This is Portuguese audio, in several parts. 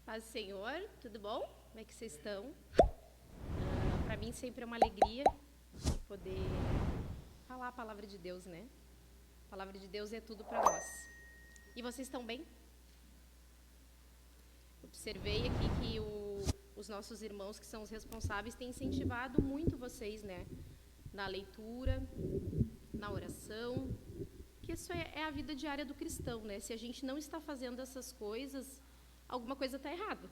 Paz do Senhor, tudo bom? Como é que vocês estão? Para mim sempre é uma alegria poder falar a palavra de Deus, né? A palavra de Deus é tudo para nós. E vocês estão bem? Observei aqui que os nossos irmãos que são os responsáveis têm incentivado muito vocês, né? Na leitura, na oração, que isso é a vida diária do cristão, né? Se a gente não está fazendo essas coisas, alguma coisa está errada.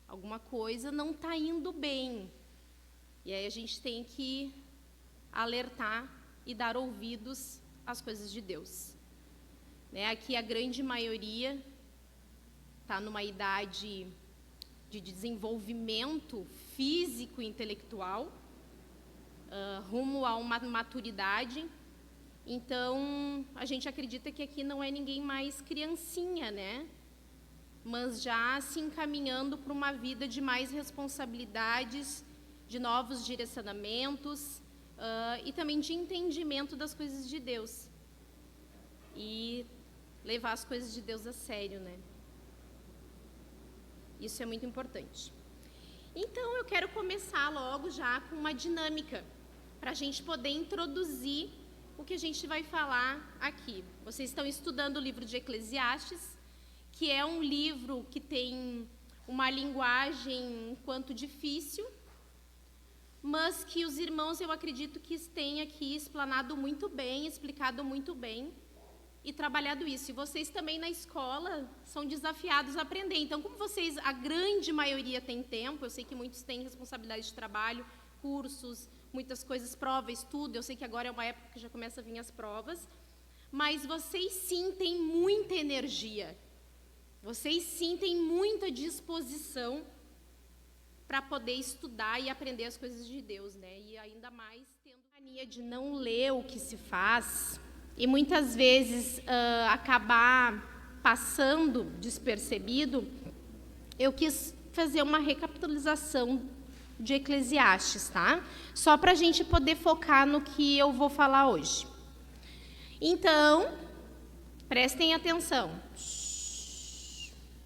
Alguma coisa não está indo bem. E aí a gente tem que alertar e dar ouvidos às coisas de Deus. Né? Aqui a grande maioria está numa idade de desenvolvimento físico e intelectual, rumo a uma maturidade. Então, a gente acredita que aqui não é ninguém mais criancinha, né? Mas já se encaminhando para uma vida de mais responsabilidades, de novos direcionamentos e também de entendimento das coisas de Deus. E levar as coisas de Deus a sério, né? Isso é muito importante. Então, eu quero começar logo já com uma dinâmica, para a gente poder introduzir o que a gente vai falar aqui. Vocês estão estudando o livro de Eclesiastes, que é um livro que tem uma linguagem um quanto difícil, mas que os irmãos, eu acredito que têm aqui explanado muito bem, explicado muito bem e trabalhado isso. E vocês também na escola são desafiados a aprender. Então, como vocês, a grande maioria tem tempo, eu sei que muitos têm responsabilidade de trabalho, cursos, muitas coisas, prova, estudo, eu sei que agora é uma época que já começa a vir as provas, mas vocês sim têm muita energia. Vocês sim têm muita disposição para poder estudar e aprender as coisas de Deus, né? E ainda mais tendo a mania de não ler o que se faz e muitas vezes acabar passando despercebido, eu quis fazer uma recapitulação de Eclesiastes, tá? Só para a gente poder focar no que eu vou falar hoje. Então, prestem atenção.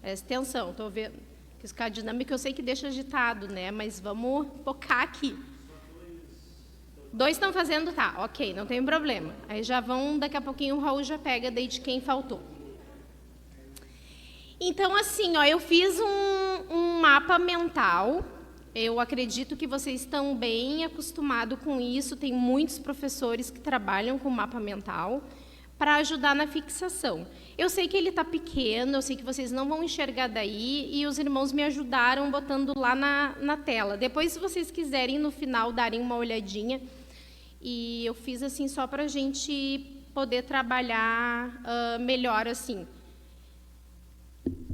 Presta atenção, estou vendo que esse cara dinâmico eu sei que deixa agitado, né? Mas vamos focar aqui. 2 estão fazendo, tá, ok, não tem problema. Aí já vão, daqui a pouquinho o Raul já pega daí de quem faltou. Então, assim, ó, eu fiz um mapa mental. Eu acredito que vocês estão bem acostumados com isso. Tem muitos professores que trabalham com mapa mental para ajudar na fixação. Eu sei que ele está pequeno, eu sei que vocês não vão enxergar daí, e os irmãos me ajudaram botando lá na tela. Depois, se vocês quiserem, no final, darem uma olhadinha, e eu fiz assim só para a gente poder trabalhar melhor assim.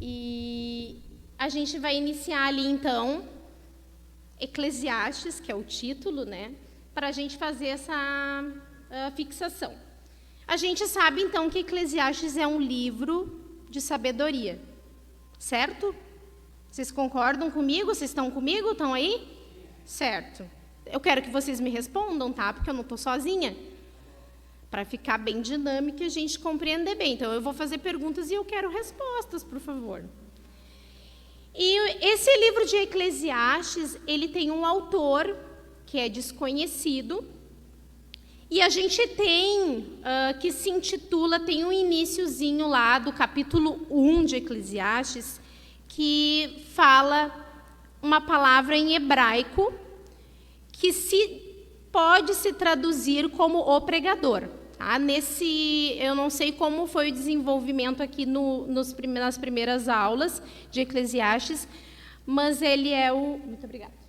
E a gente vai iniciar ali, então, Eclesiastes, que é o título, né, para a gente fazer essa fixação. A gente sabe, então, que Eclesiastes é um livro de sabedoria, certo? Vocês concordam comigo? Vocês estão comigo? Estão aí? Certo. Eu quero que vocês me respondam, tá? Porque eu não estou sozinha. Para ficar bem dinâmica e a gente compreender bem. Então, eu vou fazer perguntas e eu quero respostas, por favor. E esse livro de Eclesiastes, ele tem um autor que é desconhecido. E a gente tem, que se intitula, tem um iniciozinho lá do capítulo 1 de Eclesiastes, que fala uma palavra em hebraico, que pode se traduzir como o pregador. Tá? Eu não sei como foi o desenvolvimento aqui nas primeiras aulas de Eclesiastes, mas ele é o... Muito obrigada.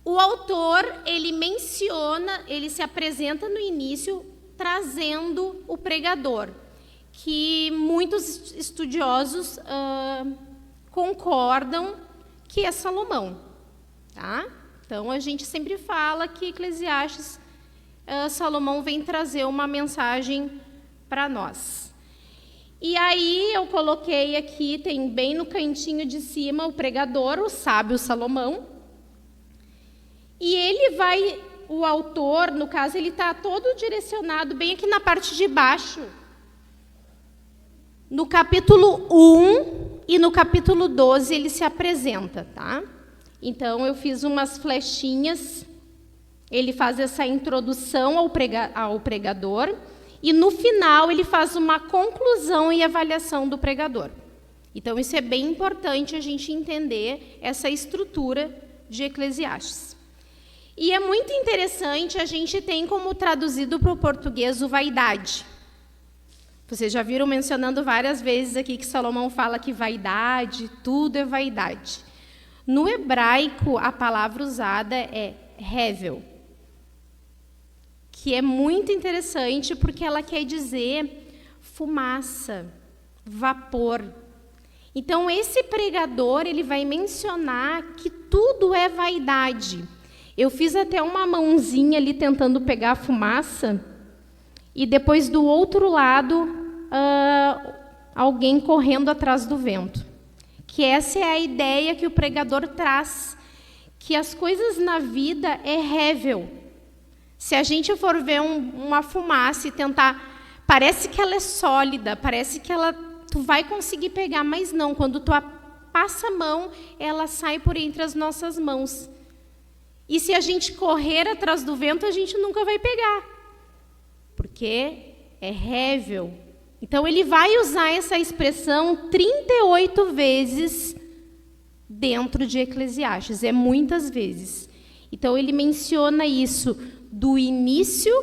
O autor, ele se apresenta no início trazendo o pregador, que muitos estudiosos concordam que é Salomão. Tá? Então, a gente sempre fala que Eclesiastes, Salomão vem trazer uma mensagem para nós. E aí, eu coloquei aqui, tem bem no cantinho de cima, o pregador, o sábio Salomão. E o autor, no caso, ele está todo direcionado bem aqui na parte de baixo. No capítulo 1, e no capítulo 12 ele se apresenta, tá? Então, eu fiz umas flechinhas, ele faz essa introdução ao pregador, e no final ele faz uma conclusão e avaliação do pregador. Então, isso é bem importante a gente entender essa estrutura de Eclesiastes. E é muito interessante, a gente tem como traduzido para o português o vaidade. Vocês já viram mencionando várias vezes aqui que Salomão fala que vaidade, tudo é vaidade. No hebraico, a palavra usada é hevel, que é muito interessante porque ela quer dizer fumaça, vapor. Então, esse pregador, ele vai mencionar que tudo é vaidade. Eu fiz até uma mãozinha ali tentando pegar a fumaça, e depois do outro lado, alguém correndo atrás do vento. Que essa é a ideia que o pregador traz, que as coisas na vida é hevel. Se a gente for ver uma fumaça e tentar, parece que ela é sólida, parece que tu vai conseguir pegar, mas não, quando tu passa a mão, ela sai por entre as nossas mãos. E se a gente correr atrás do vento, a gente nunca vai pegar, porque é hevel. Então, ele vai usar essa expressão 38 vezes dentro de Eclesiastes, é muitas vezes. Então, ele menciona isso do início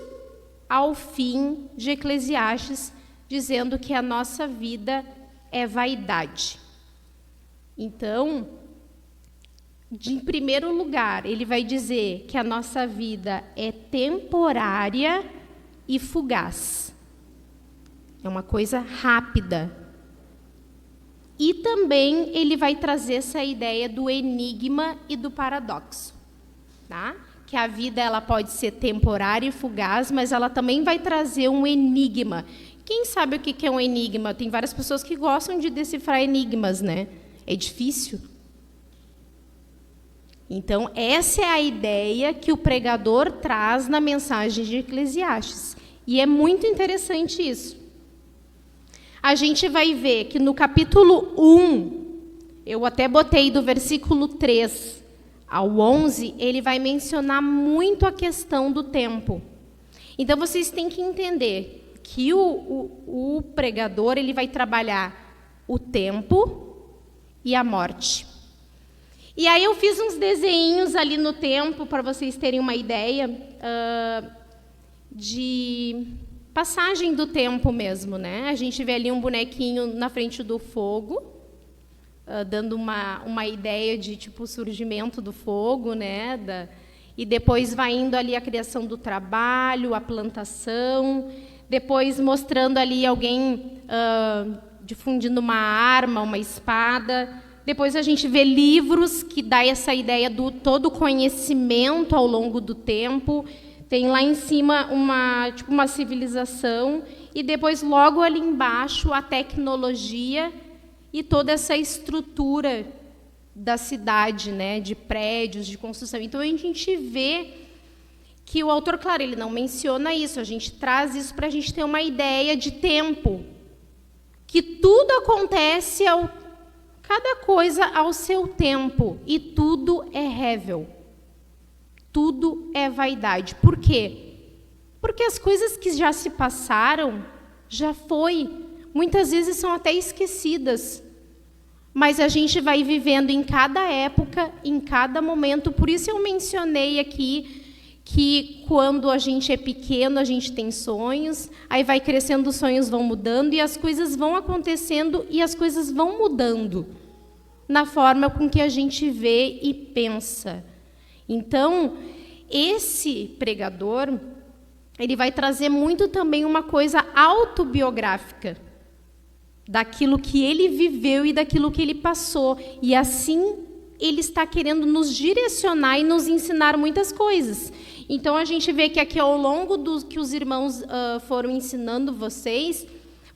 ao fim de Eclesiastes, dizendo que a nossa vida é vaidade. Então, em primeiro lugar, ele vai dizer que a nossa vida é temporária e fugaz. É uma coisa rápida. E também ele vai trazer essa ideia do enigma e do paradoxo, tá? Que a vida ela pode ser temporária e fugaz, mas ela também vai trazer um enigma. Quem sabe o que é um enigma? Tem várias pessoas que gostam de decifrar enigmas, né? É difícil. Então, essa é a ideia que o pregador traz na mensagem de Eclesiastes. E é muito interessante isso. A gente vai ver que no capítulo 1, eu até botei do versículo 3 ao 11, ele vai mencionar muito a questão do tempo. Então, vocês têm que entender que o pregador ele vai trabalhar o tempo e a morte. E aí eu fiz uns desenhos ali no tempo, para vocês terem uma ideia de passagem do tempo mesmo, né? A gente vê ali um bonequinho na frente do fogo, dando uma ideia de tipo surgimento do fogo, né? E depois vai indo ali a criação do trabalho, a plantação, depois mostrando ali alguém difundindo uma arma, uma espada. Depois a gente vê livros que dá essa ideia do todo conhecimento ao longo do tempo. Tem lá em cima uma civilização e depois logo ali embaixo a tecnologia e toda essa estrutura da cidade, né, de prédios, de construção. Então a gente vê que o autor, claro, ele não menciona isso, a gente traz isso para a gente ter uma ideia de tempo, que tudo acontece cada coisa ao seu tempo, e tudo é hevel. Tudo é vaidade. Por quê? Porque as coisas que já se passaram, já foi. Muitas vezes são até esquecidas. Mas a gente vai vivendo em cada época, em cada momento. Por isso eu mencionei aqui que quando a gente é pequeno, a gente tem sonhos, aí vai crescendo, os sonhos vão mudando, e as coisas vão acontecendo, e as coisas vão mudando na forma com que a gente vê e pensa. Então, esse pregador, ele vai trazer muito também uma coisa autobiográfica, daquilo que ele viveu e daquilo que ele passou. E assim, ele está querendo nos direcionar e nos ensinar muitas coisas. Então, a gente vê que aqui, ao longo do que os irmãos foram ensinando vocês,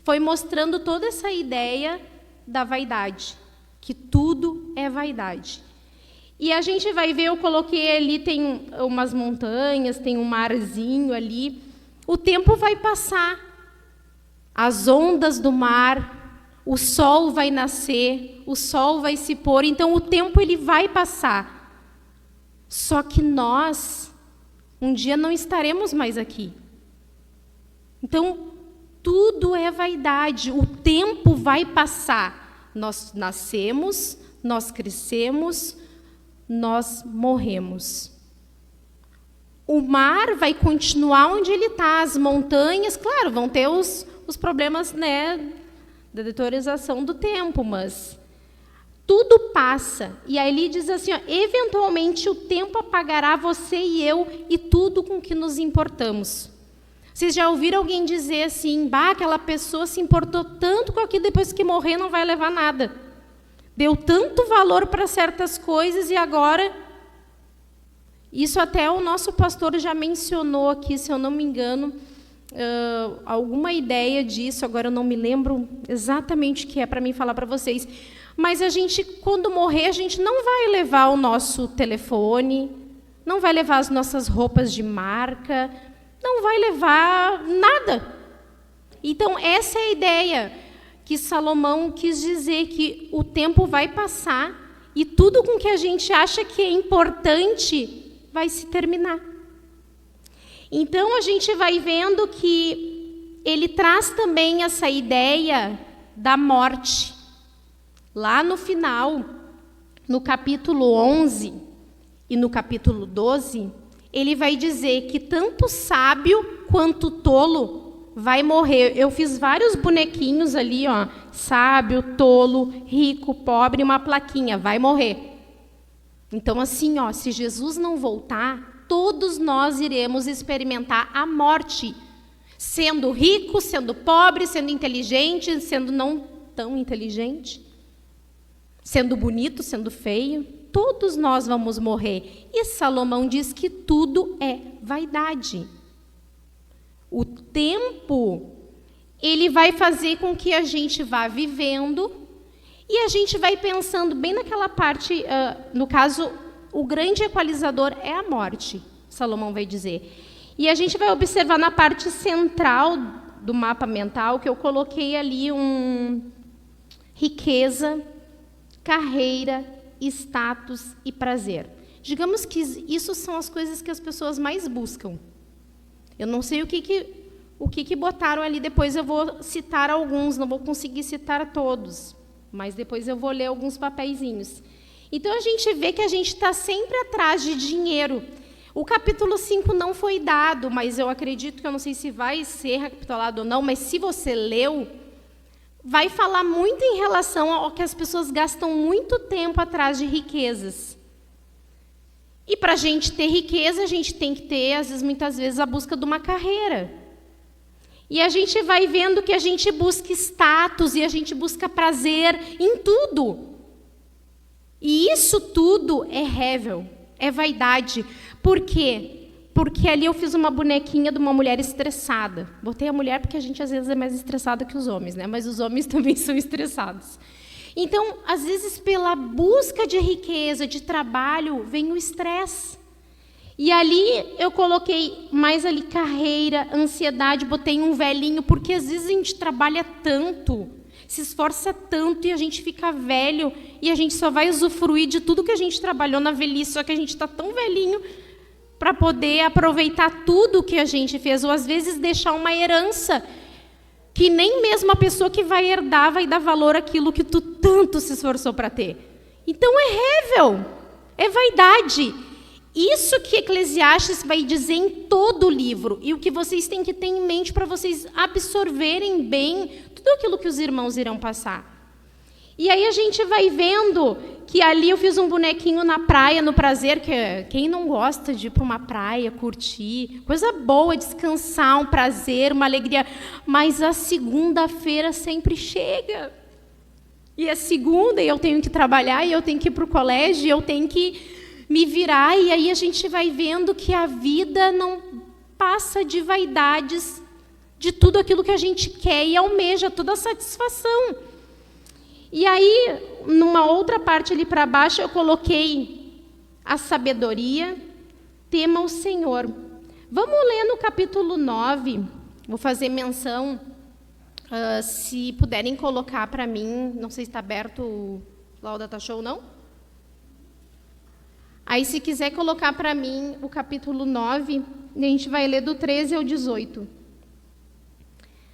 foi mostrando toda essa ideia da vaidade, que tudo é vaidade. E a gente vai ver, eu coloquei ali, tem umas montanhas, tem um marzinho ali. O tempo vai passar, as ondas do mar, o sol vai nascer, o sol vai se pôr, então o tempo ele vai passar. Só que nós, um dia não estaremos mais aqui. Então, tudo é vaidade, o tempo vai passar. Nós nascemos, nós crescemos, nós morremos. O mar vai continuar onde ele está, as montanhas, claro, vão ter os problemas, né, da deteriorização do tempo, mas tudo passa. E aí ele diz assim, ó, eventualmente o tempo apagará você e eu e tudo com que nos importamos. Vocês já ouviram alguém dizer assim, bah, aquela pessoa se importou tanto com aquilo, depois que morrer não vai levar nada. Deu tanto valor para certas coisas e agora... Isso até o nosso pastor já mencionou aqui, se eu não me engano, alguma ideia disso, agora eu não me lembro exatamente o que é para mim falar para vocês. Mas a gente, quando morrer, a gente não vai levar o nosso telefone, não vai levar as nossas roupas de marca, não vai levar nada. Então, essa é a ideia que Salomão quis dizer, que o tempo vai passar e tudo com que a gente acha que é importante vai se terminar. Então, a gente vai vendo que ele traz também essa ideia da morte. Lá no final, no capítulo 11 e no capítulo 12, ele vai dizer que tanto sábio quanto tolo vai morrer. Eu fiz vários bonequinhos ali, ó, sábio, tolo, rico, pobre, uma plaquinha, vai morrer. Então, assim, ó, se Jesus não voltar, todos nós iremos experimentar a morte, sendo rico, sendo pobre, sendo inteligente, sendo não tão inteligente, sendo bonito, sendo feio, todos nós vamos morrer. E Salomão diz que tudo é vaidade. O tempo, ele vai fazer com que a gente vá vivendo. E a gente vai pensando bem naquela parte, no caso, o grande equalizador é a morte, Salomão vai dizer. E a gente vai observar na parte central do mapa mental, que eu coloquei ali riqueza, carreira, status e prazer. Digamos que isso são as coisas que as pessoas mais buscam. Eu não sei o que botaram ali, depois eu vou citar alguns, não vou conseguir citar todos. Mas depois eu vou ler alguns papeizinhos. Então, a gente vê que a gente está sempre atrás de dinheiro. O capítulo 5 não foi dado, mas eu acredito que, eu não sei se vai ser recapitulado ou não, mas se você leu, vai falar muito em relação ao que as pessoas gastam muito tempo atrás de riquezas. E para a gente ter riqueza, a gente tem que ter, às vezes, muitas vezes, a busca de uma carreira. E a gente vai vendo que a gente busca status e a gente busca prazer em tudo. E isso tudo é rével, é vaidade. Por quê? Porque ali eu fiz uma bonequinha de uma mulher estressada. Botei a mulher porque a gente às vezes é mais estressada que os homens, né? Mas os homens também são estressados. Então, às vezes, pela busca de riqueza, de trabalho, vem o estresse. E ali eu coloquei mais ali carreira, ansiedade, botei um velhinho, porque às vezes a gente trabalha tanto, se esforça tanto e a gente fica velho e a gente só vai usufruir de tudo que a gente trabalhou na velhice, só que a gente está tão velhinho para poder aproveitar tudo que a gente fez, ou às vezes deixar uma herança que nem mesmo a pessoa que vai herdar vai dar valor àquilo que tu tanto se esforçou para ter. Então é rével, é vaidade. Isso que Eclesiastes vai dizer em todo o livro, e o que vocês têm que ter em mente para vocês absorverem bem tudo aquilo que os irmãos irão passar. E aí a gente vai vendo que ali eu fiz um bonequinho na praia, no prazer, que quem não gosta de ir para uma praia, curtir, coisa boa, descansar, um prazer, uma alegria, mas a segunda-feira sempre chega. E é segunda, e eu tenho que trabalhar, e eu tenho que ir para o colégio, e eu tenho que me virar, e aí a gente vai vendo que a vida não passa de vaidades, de tudo aquilo que a gente quer e almeja, toda a satisfação. E aí, numa outra parte ali para baixo, eu coloquei a sabedoria, tema o Senhor. Vamos ler no capítulo 9, vou fazer menção Se puderem colocar para mim, não sei se está aberto lá o Data Show, não? Aí, se quiser colocar para mim o capítulo 9, a gente vai ler do 13 ao 18.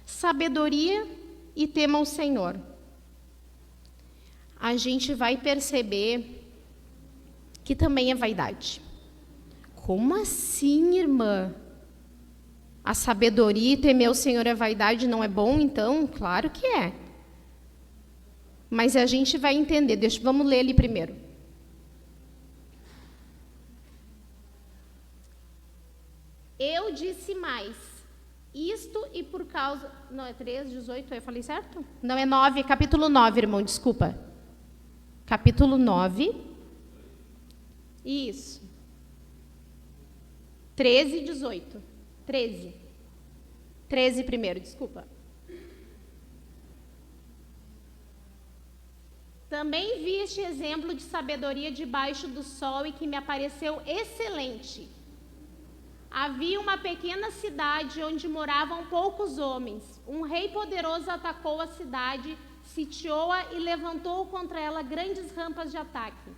Sabedoria e tema ao Senhor. A gente vai perceber que também é vaidade. Como assim, irmã? A sabedoria e temer o Senhor é vaidade, não é bom, então? Claro que é. Mas a gente vai entender. Vamos ler ele primeiro. Eu disse mais. Isto e por causa... Não, é 3, 18, eu falei certo? Não, é 9, capítulo 9, irmão, desculpa. Capítulo 9. Isso. 13 e 18. 13 primeiro, desculpa. Também vi este exemplo de sabedoria debaixo do sol e que me apareceu excelente. Havia uma pequena cidade onde moravam poucos homens. Um rei poderoso atacou a cidade, sitiou-a e levantou contra ela grandes rampas de ataque.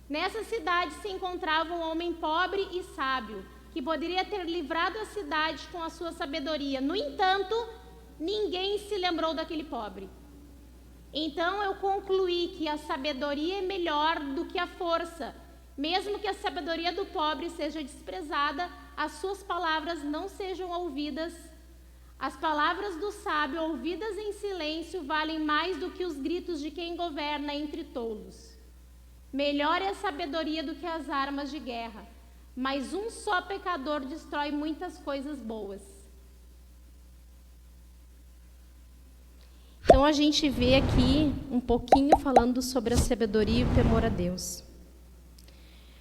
Nessa cidade se encontrava um homem pobre e sábio, que poderia ter livrado a cidade com a sua sabedoria. No entanto, ninguém se lembrou daquele pobre. Então eu concluí que a sabedoria é melhor do que a força. Mesmo que a sabedoria do pobre seja desprezada, as suas palavras não sejam ouvidas. As palavras do sábio, ouvidas em silêncio, valem mais do que os gritos de quem governa entre tolos. Melhor é a sabedoria do que as armas de guerra, mas um só pecador destrói muitas coisas boas. Então a gente vê aqui um pouquinho falando sobre a sabedoria e o temor a Deus.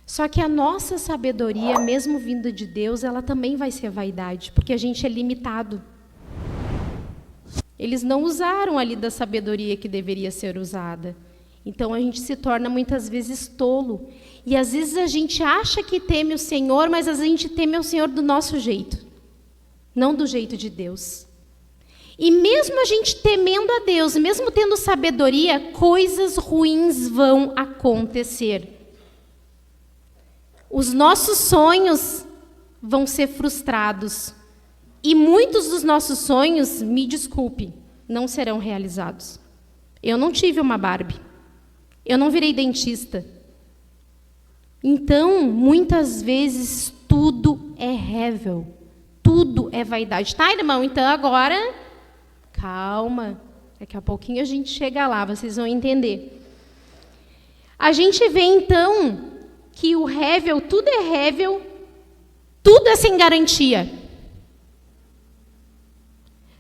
Só que a nossa sabedoria, mesmo vinda de Deus, ela também vai ser vaidade, porque a gente é limitado. Eles não usaram ali da sabedoria que deveria ser usada. Então a gente se torna muitas vezes tolo. E às vezes a gente acha que teme o Senhor, mas às vezes a gente teme o Senhor do nosso jeito, não do jeito de Deus. E mesmo a gente temendo a Deus, mesmo tendo sabedoria, coisas ruins vão acontecer. Os nossos sonhos vão ser frustrados. E muitos dos nossos sonhos, me desculpe, não serão realizados. Eu não tive uma Barbie. Eu não virei dentista. Então, muitas vezes, tudo é rével. Tudo é vaidade. Tá, irmão? Então, agora, calma. Daqui a pouquinho a gente chega lá, vocês vão entender. A gente vê, então, que o rével, tudo é sem garantia.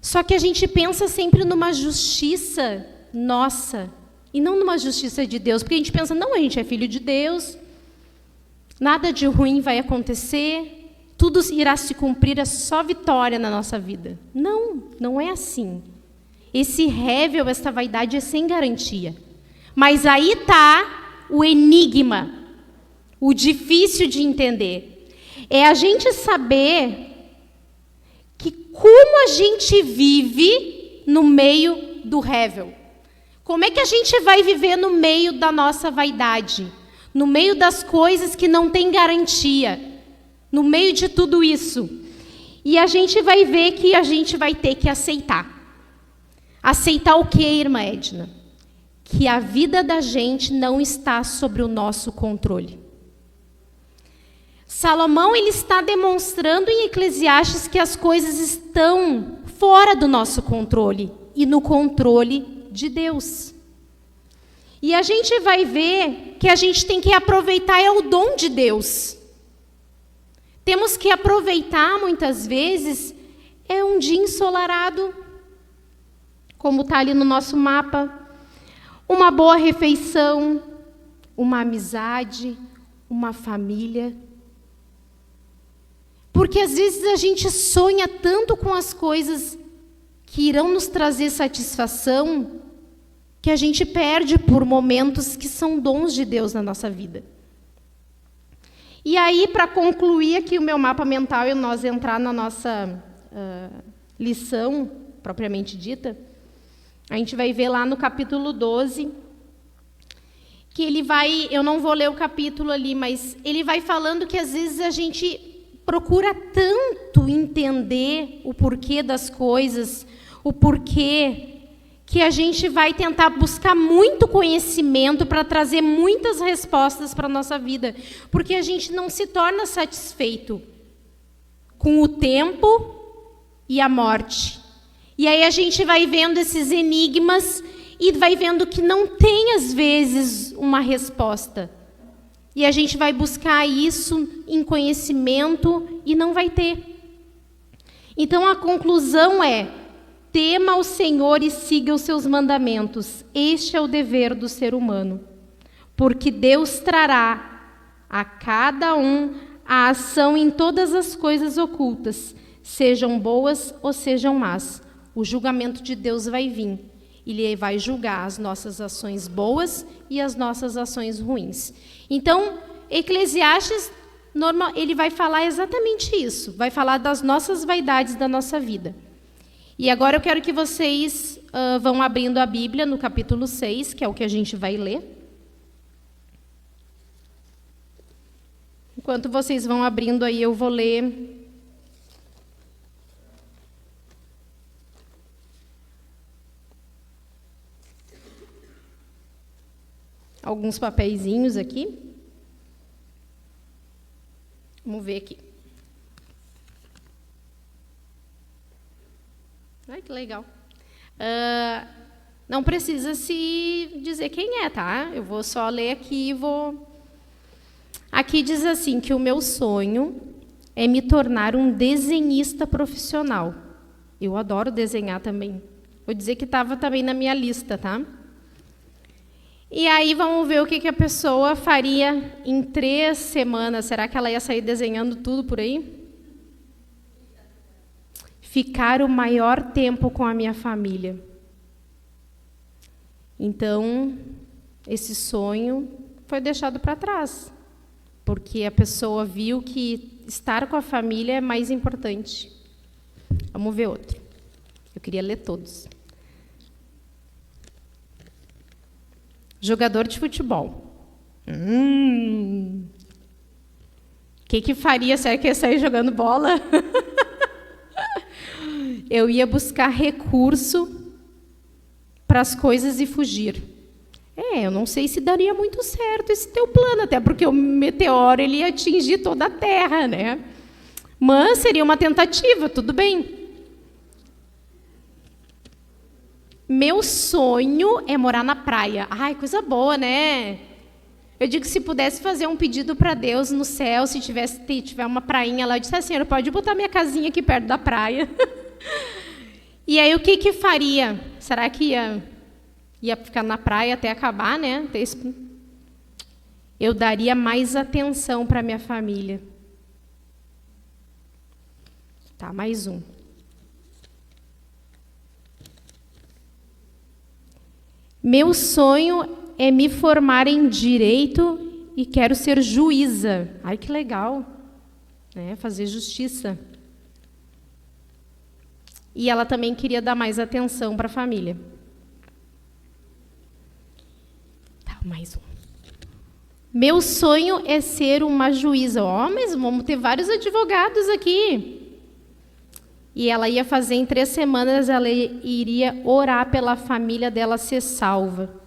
Só que a gente pensa sempre numa justiça nossa, e não numa justiça de Deus, porque a gente pensa, não, a gente é filho de Deus, nada de ruim vai acontecer, tudo irá se cumprir, é só vitória na nossa vida. Não, não é assim. Esse rével, essa vaidade é sem garantia. Mas aí está o enigma, o difícil de entender. É a gente saber que como a gente vive no meio do rével. Como é que a gente vai viver no meio da nossa vaidade? No meio das coisas que não tem garantia? No meio de tudo isso? E a gente vai ver que a gente vai ter que aceitar. Aceitar o quê, irmã Edna? Que a vida da gente não está sobre o nosso controle. Salomão ele está demonstrando em Eclesiastes que as coisas estão fora do nosso controle e no controle de Deus. E a gente vai ver que a gente tem que aproveitar o dom de Deus. Temos que aproveitar, muitas vezes, um dia ensolarado, como está ali no nosso mapa, uma boa refeição, uma amizade, uma família. Porque às vezes a gente sonha tanto com as coisas que irão nos trazer satisfação, que a gente perde por momentos que são dons de Deus na nossa vida. E aí, para concluir aqui o meu mapa mental e nós entrar na nossa lição, propriamente dita, a gente vai ver lá no capítulo 12, que ele vai, eu não vou ler o capítulo ali, mas ele vai falando que às vezes a gente procura tanto entender o porquê das coisas, o porquê, que a gente vai tentar buscar muito conhecimento para trazer muitas respostas para a nossa vida, porque a gente não se torna satisfeito com o tempo e a morte. E aí a gente vai vendo esses enigmas e vai vendo que não tem, às vezes, uma resposta. E a gente vai buscar isso em conhecimento e não vai ter. Então, a conclusão é: tema ao Senhor e siga os seus mandamentos. Este é o dever do ser humano. Porque Deus trará a cada um a ação em todas as coisas ocultas, sejam boas ou sejam más. O julgamento de Deus vai vir. Ele vai julgar as nossas ações boas e as nossas ações ruins. Então, Eclesiastes, ele vai falar exatamente isso. Vai falar das nossas vaidades da nossa vida. E agora eu quero que vocês vão abrindo a Bíblia no capítulo 6, que é o que a gente vai ler. Enquanto vocês vão abrindo aí, eu vou ler alguns papeizinhos aqui. Vamos ver aqui. Ai, que legal. Não precisa se dizer quem é, tá? Eu vou só ler aqui e vou... Aqui diz assim, que o meu sonho é me tornar um desenhista profissional. Eu adoro desenhar também. Vou dizer que estava também na minha lista, tá? E aí vamos ver o que a pessoa faria em 3 semanas. Será que ela ia sair desenhando tudo por aí? Ficar o maior tempo com a minha família. Então, esse sonho foi deixado para trás, porque a pessoa viu que estar com a família é mais importante. Vamos ver outro. Eu queria ler todos. Jogador de futebol. O que faria? Será que ia sair jogando bola? Eu ia buscar recurso para as coisas e fugir. Eu não sei se daria muito certo esse teu plano, até porque o meteoro ele ia atingir toda a Terra, né? Mas seria uma tentativa, tudo bem. Meu sonho é morar na praia. Ai, coisa boa, né? Eu digo que se pudesse fazer um pedido para Deus no céu, se tiver uma prainha lá, eu disse assim, Senhor, pode botar minha casinha aqui perto da praia. E aí o que faria? Será que ia ficar na praia até acabar, né? Eu daria mais atenção para minha família. Tá, mais um. Meu sonho é me formar em direito e quero ser juíza. Ai, que legal, né? Fazer justiça. E ela também queria dar mais atenção para a família. Tá, mais um. Meu sonho é ser uma juíza. Mas vamos ter vários advogados aqui. E ela ia fazer em 3 semanas, ela iria orar pela família dela ser salva.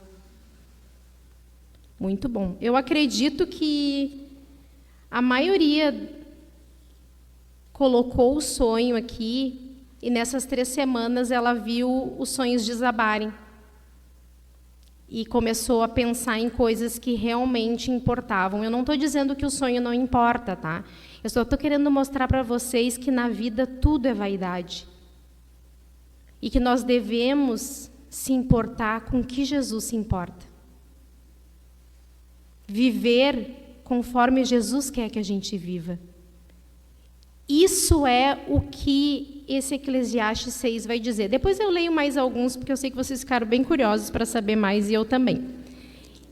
Muito bom. Eu acredito que a maioria colocou o sonho aqui e nessas 3 semanas ela viu os sonhos desabarem. E começou a pensar em coisas que realmente importavam. Eu não estou dizendo que o sonho não importa, tá? Eu só estou querendo mostrar para vocês que na vida tudo é vaidade. E que nós devemos se importar com o que Jesus se importa. Viver conforme Jesus quer que a gente viva. Isso é o que esse Eclesiastes 6 vai dizer. Depois eu leio mais alguns, porque eu sei que vocês ficaram bem curiosos para saber mais, e eu também.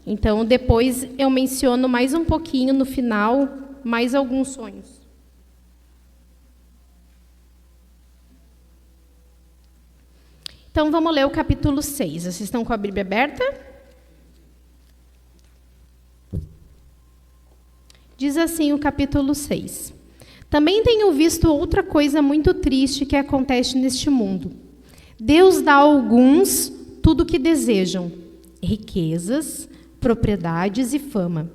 Então, depois eu menciono mais um pouquinho no final, mais alguns sonhos. Então, vamos ler o capítulo 6. Vocês estão com a Bíblia aberta? Diz assim o capítulo 6. Também tenho visto outra coisa muito triste que acontece neste mundo. Deus dá a alguns tudo o que desejam, riquezas, propriedades e fama.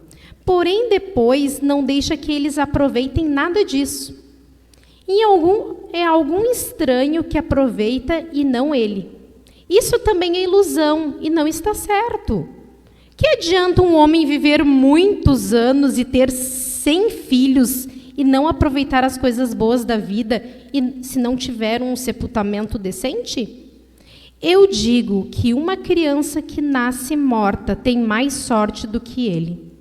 Porém, depois não deixa que eles aproveitem nada disso. É algum estranho que aproveita e não ele. Isso também é ilusão e não está certo. Que adianta um homem viver muitos anos e ter 100 filhos e não aproveitar as coisas boas da vida e se não tiver um sepultamento decente? Eu digo que uma criança que nasce morta tem mais sorte do que ele.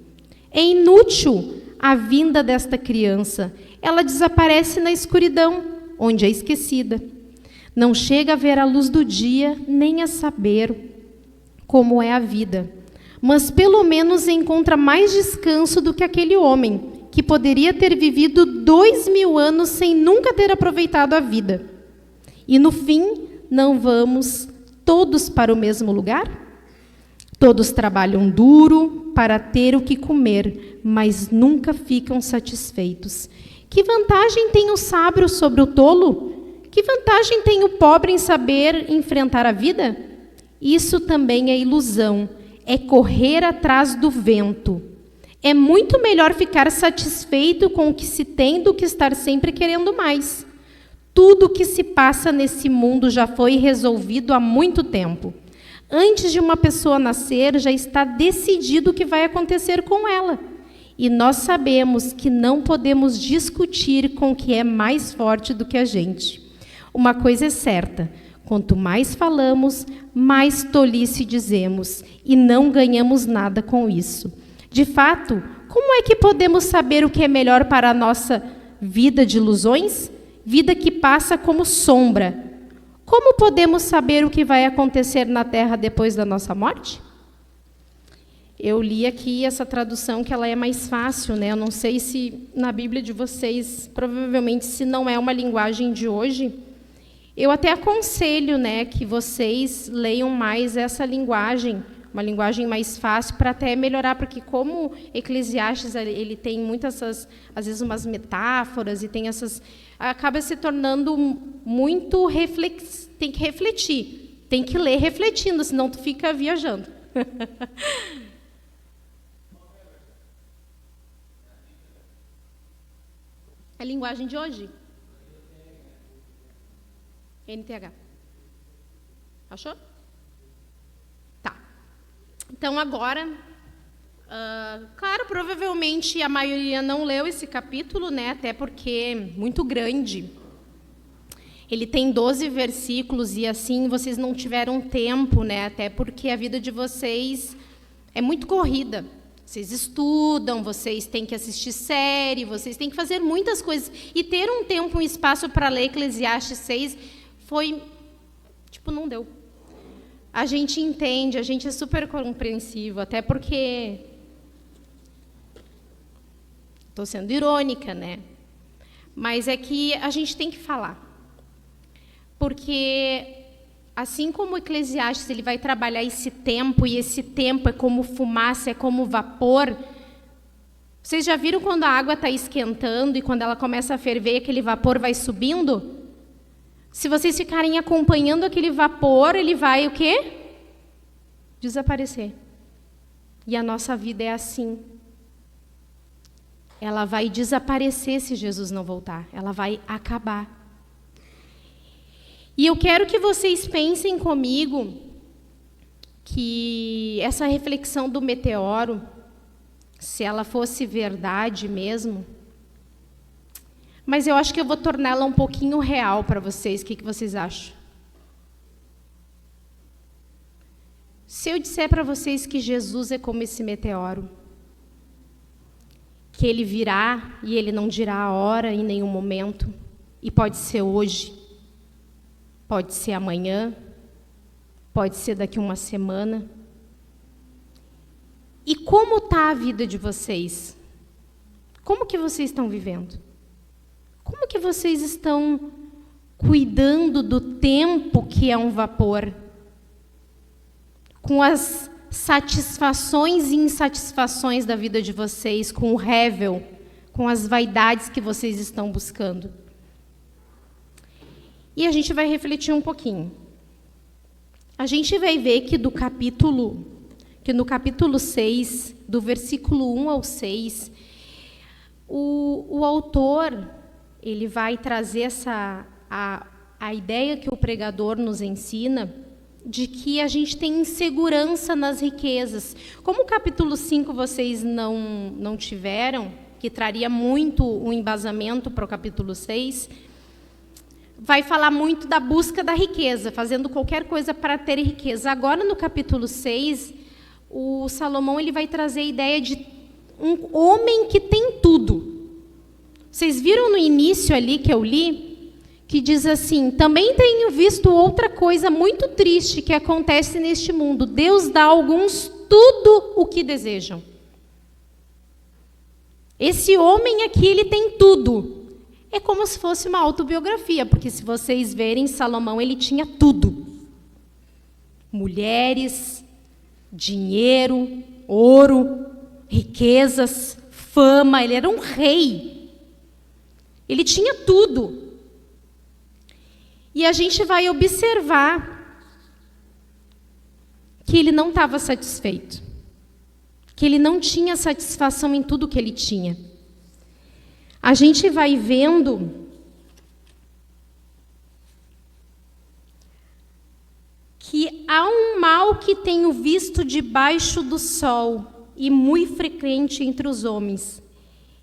É inútil a vinda desta criança. Ela desaparece na escuridão, onde é esquecida. Não chega a ver a luz do dia, nem a saber como é a vida. Mas pelo menos encontra mais descanso do que aquele homem, que poderia ter vivido 2000 anos sem nunca ter aproveitado a vida. E no fim, não vamos todos para o mesmo lugar? Todos trabalham duro para ter o que comer, mas nunca ficam satisfeitos. Que vantagem tem o sábio sobre o tolo? Que vantagem tem o pobre em saber enfrentar a vida? Isso também é ilusão, é correr atrás do vento. É muito melhor ficar satisfeito com o que se tem do que estar sempre querendo mais. Tudo o que se passa nesse mundo já foi resolvido há muito tempo. Antes de uma pessoa nascer, já está decidido o que vai acontecer com ela. E nós sabemos que não podemos discutir com o que é mais forte do que a gente. Uma coisa é certa, quanto mais falamos, mais tolice dizemos, e não ganhamos nada com isso. De fato, como é que podemos saber o que é melhor para a nossa vida de ilusões? Vida que passa como sombra. Como podemos saber o que vai acontecer na terra depois da nossa morte? Eu li aqui essa tradução que ela é mais fácil, né? Eu não sei se na Bíblia de vocês, provavelmente se não é uma linguagem de hoje, eu até aconselho, né, que vocês leiam mais essa linguagem, uma linguagem mais fácil para até melhorar, porque como Eclesiastes ele tem muitas às vezes umas metáforas e tem essas, acaba se tornando muito tem que refletir, tem que ler refletindo, senão tu fica viajando. A linguagem de hoje? NTH. Achou? Tá. Então, agora, claro, provavelmente a maioria não leu esse capítulo, né? Até porque é muito grande. Ele tem 12 versículos e, assim, vocês não tiveram tempo, né? Até porque a vida de vocês é muito corrida. Vocês estudam, vocês têm que assistir série, vocês têm que fazer muitas coisas. E ter um tempo, um espaço para ler Eclesiastes 6 foi, não deu. A gente entende, a gente é super compreensivo, até porque... Estou sendo irônica, né? Mas é que a gente tem que falar. Porque... Assim como o Eclesiastes ele vai trabalhar esse tempo, e esse tempo é como fumaça, é como vapor. Vocês já viram quando a água está esquentando e quando ela começa a ferver, aquele vapor vai subindo? Se vocês ficarem acompanhando aquele vapor, ele vai o quê? Desaparecer. E a nossa vida é assim. Ela vai desaparecer se Jesus não voltar. Ela vai acabar. E eu quero que vocês pensem comigo que essa reflexão do meteoro, se ela fosse verdade mesmo, mas eu acho que eu vou torná-la um pouquinho real para vocês. O que vocês acham? Se eu disser para vocês que Jesus é como esse meteoro, que ele virá e ele não dirá a hora em nenhum momento, e pode ser hoje, pode ser amanhã, pode ser daqui uma semana. E como está a vida de vocês? Como que vocês estão vivendo? Como que vocês estão cuidando do tempo que é um vapor, com as satisfações e insatisfações da vida de vocês, com o rével, com as vaidades que vocês estão buscando. E a gente vai refletir um pouquinho. A gente vai ver que no capítulo 6, do versículo 1 ao 6, o autor, ele vai trazer a ideia que o pregador nos ensina, de que a gente tem insegurança nas riquezas. Como o capítulo 5 vocês não tiveram, que traria muito um embasamento para o capítulo 6, vai falar muito da busca da riqueza, fazendo qualquer coisa para ter riqueza. Agora, no capítulo 6, o Salomão ele vai trazer a ideia de um homem que tem tudo. Vocês viram no início ali que eu li, que diz assim: também tenho visto outra coisa muito triste que acontece neste mundo. Deus dá a alguns tudo o que desejam. Esse homem aqui, ele tem tudo. É como se fosse uma autobiografia, porque se vocês verem, Salomão, ele tinha tudo. Mulheres, dinheiro, ouro, riquezas, fama, ele era um rei. Ele tinha tudo. E a gente vai observar que ele não estava satisfeito, que ele não tinha satisfação em tudo que ele tinha. A gente vai vendo que há um mal que tenho visto debaixo do sol e muito frequente entre os homens.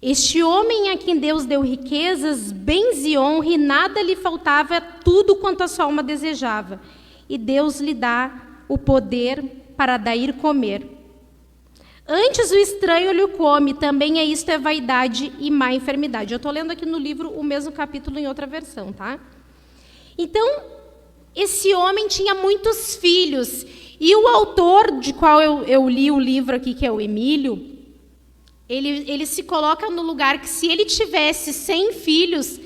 Este homem a quem Deus deu riquezas, bens e honra, e nada lhe faltava, tudo quanto a sua alma desejava. E Deus lhe dá o poder para daí comer. Antes o estranho lhe come, também isto é vaidade e má enfermidade. Eu estou lendo aqui no livro o mesmo capítulo em outra versão, tá? Então, esse homem tinha muitos filhos, e o autor, de qual eu li o livro aqui, que é o Emílio, ele se coloca no lugar que, se ele tivesse 100 filhos,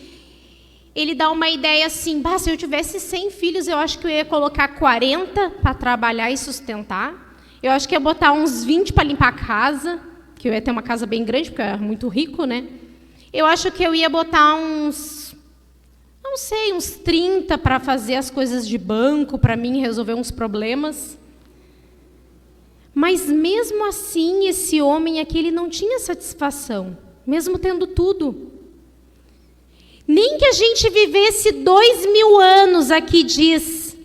ele dá uma ideia assim: se eu tivesse 100 filhos, eu acho que eu ia colocar 40 para trabalhar e sustentar. Eu acho que ia botar uns 20 para limpar a casa, que eu ia ter uma casa bem grande, porque eu era muito rico, né? Eu acho que eu ia botar uns 30 para fazer as coisas de banco, para mim resolver uns problemas. Mas mesmo assim, esse homem aqui, ele não tinha satisfação, mesmo tendo tudo. Nem que a gente vivesse 2000 anos, aqui diz,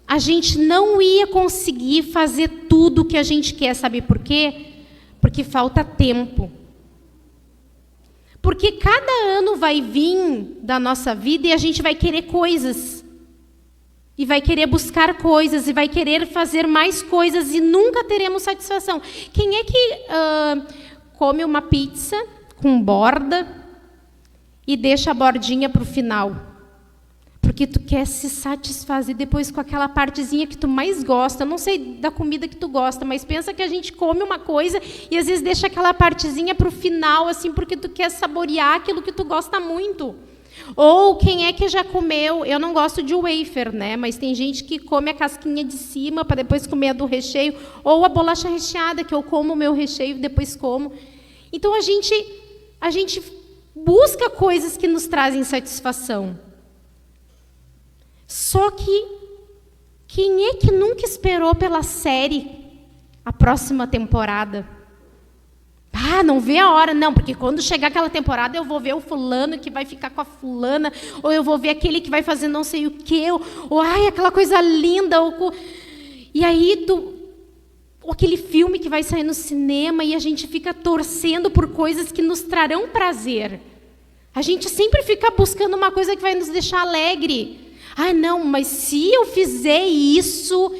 a gente não ia conseguir fazer tudo o que a gente quer. Sabe por quê? Porque falta tempo. Porque cada ano vai vir da nossa vida e a gente vai querer coisas. E vai querer buscar coisas, e vai querer fazer mais coisas, e nunca teremos satisfação. Quem é que come uma pizza com borda e deixa a bordinha para o final? Porque tu quer se satisfazer depois com aquela partezinha que tu mais gosta. Eu não sei da comida que tu gosta, mas pensa que a gente come uma coisa e às vezes deixa aquela partezinha para o final, assim, porque tu quer saborear aquilo que tu gosta muito. Ou quem é que já comeu, eu não gosto de wafer, né? Mas tem gente que come a casquinha de cima para depois comer a do recheio, ou a bolacha recheada, que eu como o meu recheio e depois como. Então a gente busca coisas que nos trazem satisfação. Só que quem é que nunca esperou pela série a próxima temporada? Não vê a hora, não, porque quando chegar aquela temporada eu vou ver o fulano que vai ficar com a fulana, ou eu vou ver aquele que vai fazer não sei o quê, ou aquela coisa linda, e aí aquele filme que vai sair no cinema, e a gente fica torcendo por coisas que nos trarão prazer. A gente sempre fica buscando uma coisa que vai nos deixar alegre. Não, mas se eu fizer isso,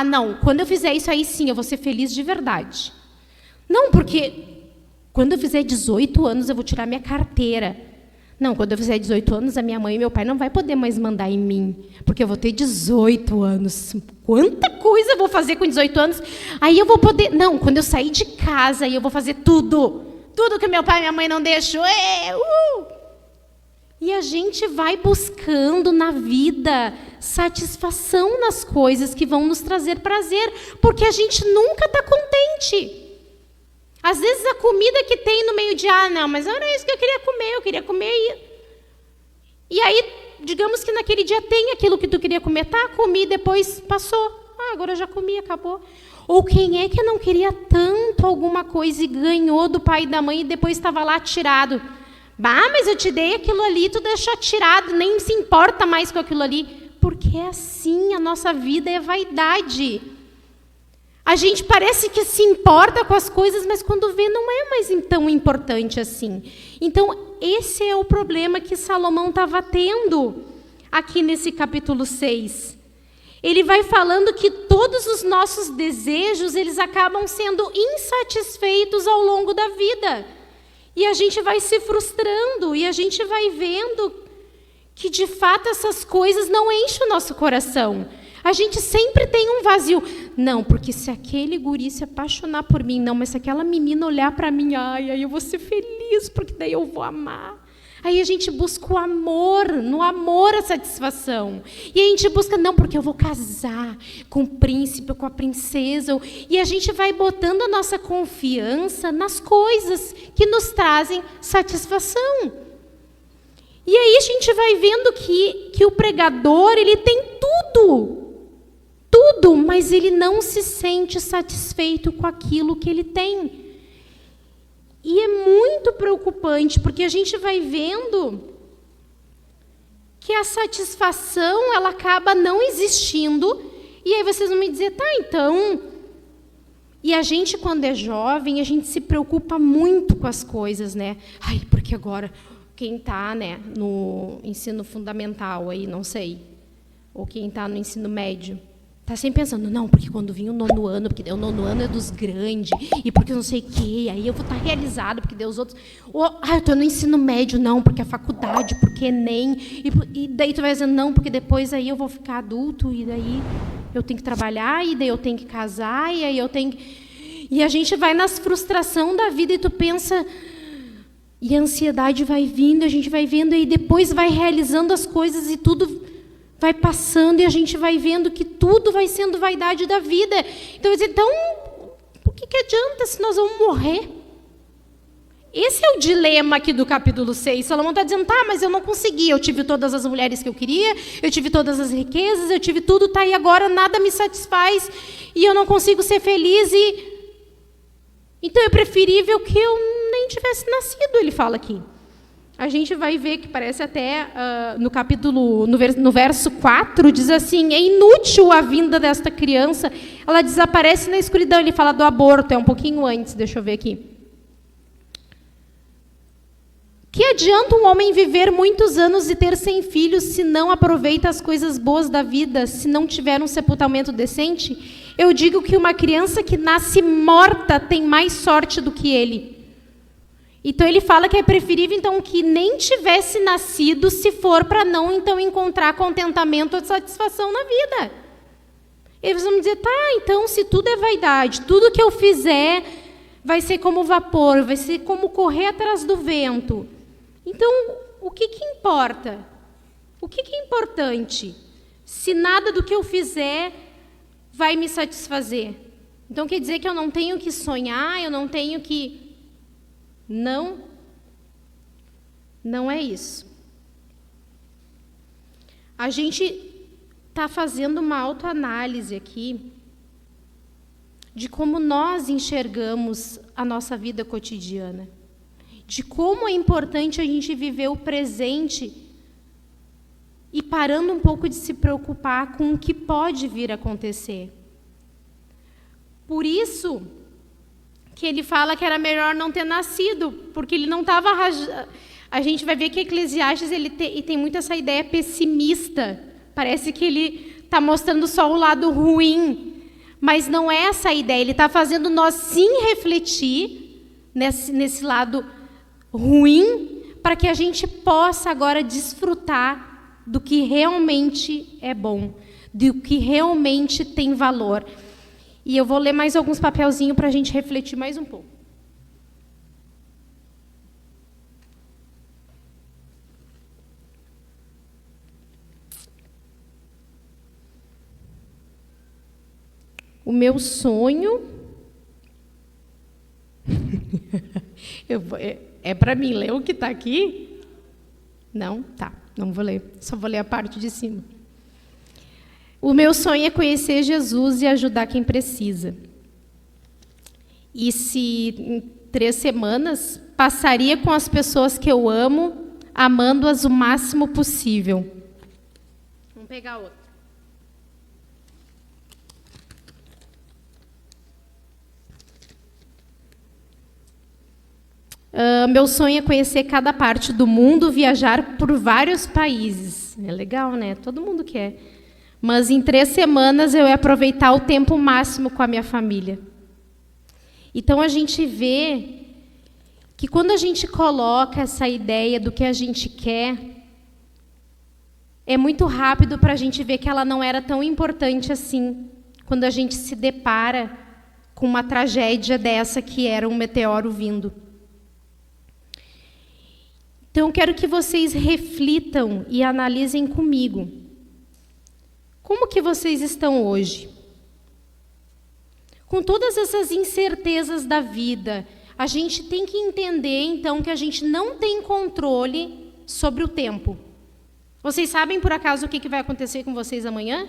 não, quando eu fizer isso aí sim, eu vou ser feliz de verdade. Não, porque quando eu fizer 18 anos, eu vou tirar minha carteira. Não, quando eu fizer 18 anos, a minha mãe e meu pai não vai poder mais mandar em mim, porque eu vou ter 18 anos. Quanta coisa eu vou fazer com 18 anos? Aí eu vou poder... Não, quando eu sair de casa, aí eu vou fazer tudo. Tudo que meu pai e minha mãe não deixou. E a gente vai buscando na vida satisfação nas coisas que vão nos trazer prazer, porque a gente nunca está contente. Às vezes a comida que tem no meio-dia, não, mas não era isso que eu queria comer. E aí, digamos que naquele dia tem aquilo que tu queria comer, tá, comi, depois passou. Agora eu já comi, acabou. Ou quem é que não queria tanto alguma coisa e ganhou do pai e da mãe e depois estava lá tirado? Mas eu te dei aquilo ali, tu deixou tirado, nem se importa mais com aquilo ali. Porque é assim, a nossa vida é vaidade. A gente parece que se importa com as coisas, mas quando vê não é mais tão importante assim. Então, esse é o problema que Salomão estava tendo aqui nesse capítulo 6. Ele vai falando que todos os nossos desejos, eles acabam sendo insatisfeitos ao longo da vida. E a gente vai se frustrando, e a gente vai vendo que, de fato, essas coisas não enchem o nosso coração. A gente sempre tem um vazio. Não, porque se aquele guri se apaixonar por mim, não, mas se aquela menina olhar para mim, aí eu vou ser feliz, porque daí eu vou amar. Aí a gente busca o amor, no amor a satisfação. E a gente busca, não, porque eu vou casar com o príncipe, com a princesa. E a gente vai botando a nossa confiança nas coisas que nos trazem satisfação. E aí a gente vai vendo que o pregador, ele tem tudo, mas ele não se sente satisfeito com aquilo que ele tem. E é muito preocupante, porque a gente vai vendo que a satisfação, ela acaba não existindo, e aí vocês vão me dizer, tá, então... E a gente, quando é jovem, a gente se preocupa muito com as coisas, né? Porque agora, quem está, né, no ensino fundamental, aí, não sei, ou quem está no ensino médio, está sempre pensando, não, porque quando vir o 9º ano, porque o 9º ano é dos grandes, e porque não sei o quê, aí eu vou estar realizado, porque Deus outros... eu estou no ensino médio, não, porque a faculdade, porque Enem, e daí tu vai dizendo, não, porque depois aí eu vou ficar adulto, e daí eu tenho que trabalhar, e daí eu tenho que casar, e aí eu tenho que... E a gente vai nas frustrações da vida, e tu pensa... E a ansiedade vai vindo, a gente vai vendo, e depois vai realizando as coisas, e tudo... vai passando e a gente vai vendo que tudo vai sendo vaidade da vida. Então, o que adianta se nós vamos morrer? Esse é o dilema aqui do capítulo 6. Salomão está dizendo, tá, mas eu não consegui. Eu tive todas as mulheres que eu queria, eu tive todas as riquezas, eu tive tudo, tá, e agora nada me satisfaz e eu não consigo ser feliz. Então, é preferível que eu nem tivesse nascido, ele fala aqui. A gente vai ver que parece até no verso 4, diz assim, é inútil a vinda desta criança, ela desaparece na escuridão. Ele fala do aborto, é um pouquinho antes, deixa eu ver aqui. Que adianta um homem viver muitos anos e ter 100 filhos se não aproveita as coisas boas da vida, se não tiver um sepultamento decente? Eu digo que uma criança que nasce morta tem mais sorte do que ele. Então, ele fala que é preferível, então, que nem tivesse nascido, se for para não, então, encontrar contentamento ou satisfação na vida. Eles vão dizer, tá, então, se tudo é vaidade, tudo que eu fizer vai ser como vapor, vai ser como correr atrás do vento. Então, o que importa? O que é importante? Se nada do que eu fizer vai me satisfazer. Então, quer dizer que eu não tenho que sonhar, eu não tenho que... Não é isso. A gente está fazendo uma autoanálise aqui de como nós enxergamos a nossa vida cotidiana, de como é importante a gente viver o presente e parando um pouco de se preocupar com o que pode vir a acontecer. Por isso que ele fala que era melhor não ter nascido, porque ele não estava... A gente vai ver que Eclesiastes ele tem muito essa ideia pessimista. Parece que ele está mostrando só o lado ruim, mas não é essa a ideia. Ele está fazendo nós sim refletir nesse lado ruim, para que a gente possa agora desfrutar do que realmente é bom, do que realmente tem valor. E eu vou ler mais alguns papelzinhos para a gente refletir mais um pouco. O meu sonho... É para mim ler o que está aqui? Não? Tá, não vou ler. Só vou ler a parte de cima. O meu sonho é conhecer Jesus e ajudar quem precisa. E se em 3 semanas, passaria com as pessoas que eu amo, amando-as o máximo possível. Vamos pegar outra. Meu sonho é conhecer cada parte do mundo, viajar por vários países. É legal, né? Todo mundo quer. Mas em 3 semanas eu ia aproveitar o tempo máximo com a minha família. Então a gente vê que quando a gente coloca essa ideia do que a gente quer, é muito rápido para a gente ver que ela não era tão importante assim, quando a gente se depara com uma tragédia dessa que era um meteoro vindo. Então, eu quero que vocês reflitam e analisem comigo. Como que vocês estão hoje? Com todas essas incertezas da vida, a gente tem que entender, então, que a gente não tem controle sobre o tempo. Vocês sabem, por acaso, o que vai acontecer com vocês amanhã?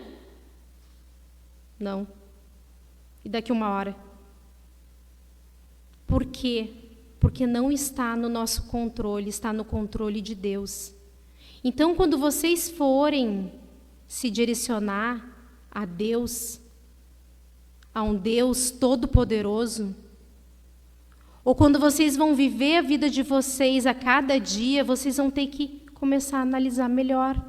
Não. E daqui 1 hora? Por quê? Porque não está no nosso controle, está no controle de Deus. Então, quando vocês forem se direcionar a Deus, a um Deus todo-poderoso, ou quando vocês vão viver a vida de vocês a cada dia, vocês vão ter que começar a analisar melhor.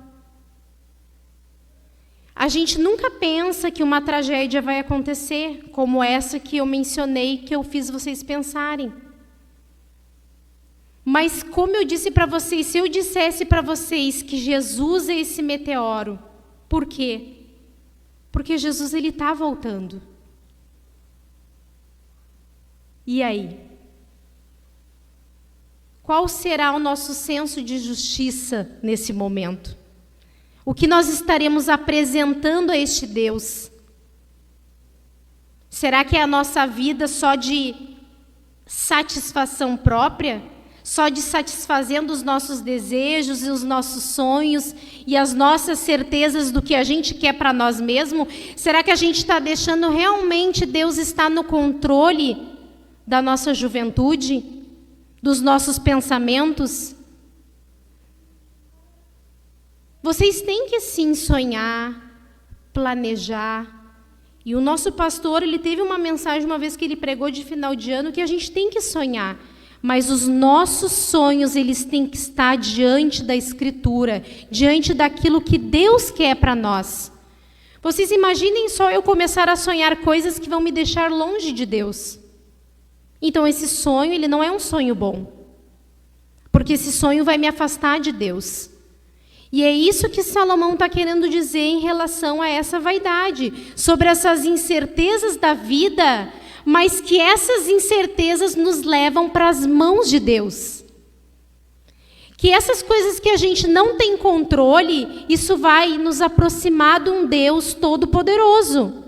A gente nunca pensa que uma tragédia vai acontecer, como essa que eu mencionei, que eu fiz vocês pensarem. Mas, como eu disse para vocês, se eu dissesse para vocês que Jesus é esse meteoro, por quê? Porque Jesus ele está voltando. E aí? Qual será o nosso senso de justiça nesse momento? O que nós estaremos apresentando a este Deus? Será que é a nossa vida só de satisfação própria? Só de satisfazendo os nossos desejos e os nossos sonhos e as nossas certezas do que a gente quer para nós mesmos? Será que a gente está deixando realmente Deus estar no controle da nossa juventude, dos nossos pensamentos? Vocês têm que sim sonhar, planejar. E o nosso pastor, ele teve uma mensagem uma vez que ele pregou de final de ano que a gente tem que sonhar. Mas os nossos sonhos, eles têm que estar diante da Escritura, diante daquilo que Deus quer para nós. Vocês imaginem só eu começar a sonhar coisas que vão me deixar longe de Deus. Então esse sonho, ele não é um sonho bom. Porque esse sonho vai me afastar de Deus. E é isso que Salomão está querendo dizer em relação a essa vaidade, sobre essas incertezas da vida, mas que essas incertezas nos levam para as mãos de Deus. Que essas coisas que a gente não tem controle, isso vai nos aproximar de um Deus todo-poderoso.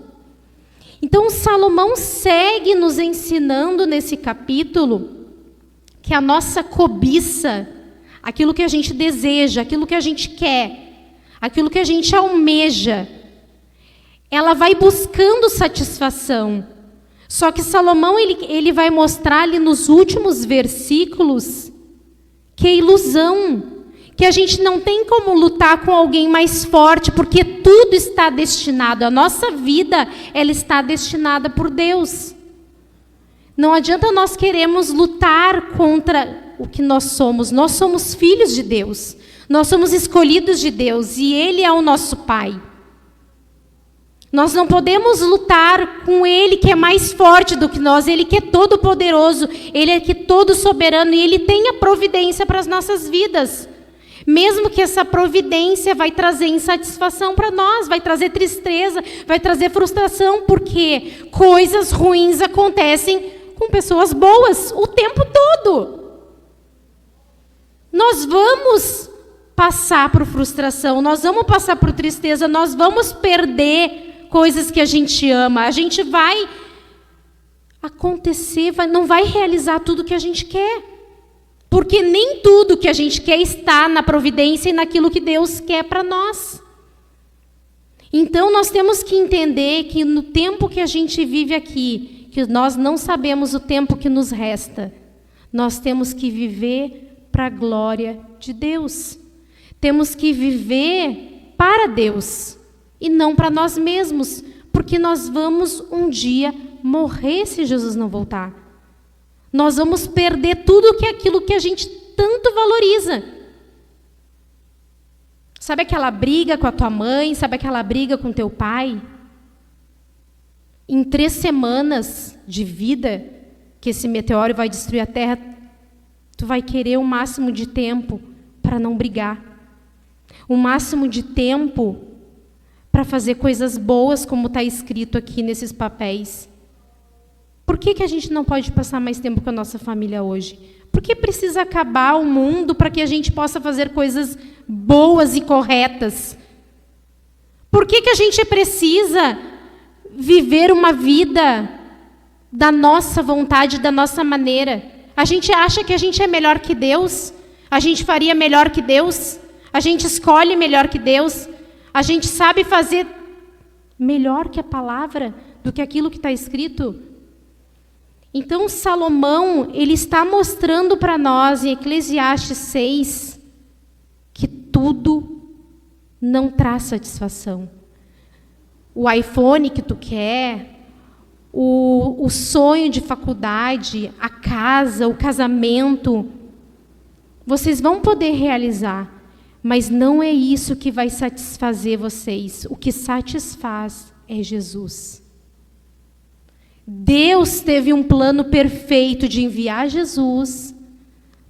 Então, Salomão segue nos ensinando nesse capítulo que a nossa cobiça, aquilo que a gente deseja, aquilo que a gente quer, aquilo que a gente almeja, ela vai buscando satisfação. Só que Salomão ele vai mostrar ali nos últimos versículos que é ilusão, que a gente não tem como lutar com alguém mais forte, porque tudo está destinado, a nossa vida ela está destinada por Deus. Não adianta nós queremos lutar contra o que nós somos filhos de Deus, nós somos escolhidos de Deus e Ele é o nosso Pai. Nós não podemos lutar com Ele que é mais forte do que nós, Ele que é todo poderoso, Ele é que é todo soberano e Ele tem a providência para as nossas vidas. Mesmo que essa providência vai trazer insatisfação para nós, vai trazer tristeza, vai trazer frustração, porque coisas ruins acontecem com pessoas boas o tempo todo. Nós vamos passar por frustração, nós vamos passar por tristeza, nós vamos perder coisas que a gente ama. A gente vai acontecer, não vai realizar tudo que a gente quer. Porque nem tudo que a gente quer está na providência e naquilo que Deus quer para nós. Então, nós temos que entender que no tempo que a gente vive aqui, que nós não sabemos o tempo que nos resta, nós temos que viver para a glória de Deus. Temos que viver para Deus e não para nós mesmos, porque nós vamos um dia morrer se Jesus não voltar. Nós vamos perder tudo aquilo que a gente tanto valoriza. Sabe aquela briga com a tua mãe? Sabe aquela briga com teu pai? Em 3 semanas de vida, que esse meteoro vai destruir a Terra, tu vai querer o máximo de tempo para não brigar. O máximo de tempo para fazer coisas boas, como está escrito aqui nesses papéis. Por que a gente não pode passar mais tempo com a nossa família hoje? Por que precisa acabar o mundo para que a gente possa fazer coisas boas e corretas? Por que a gente precisa viver uma vida da nossa vontade, da nossa maneira? A gente acha que a gente é melhor que Deus? A gente faria melhor que Deus? A gente escolhe melhor que Deus? A gente sabe fazer melhor que a palavra, do que aquilo que está escrito? Então, Salomão, ele está mostrando para nós, em Eclesiastes 6, que tudo não traz satisfação. O iPhone que tu quer, o sonho de faculdade, a casa, o casamento, vocês vão poder realizar, mas não é isso que vai satisfazer vocês. O que satisfaz é Jesus. Deus teve um plano perfeito de enviar Jesus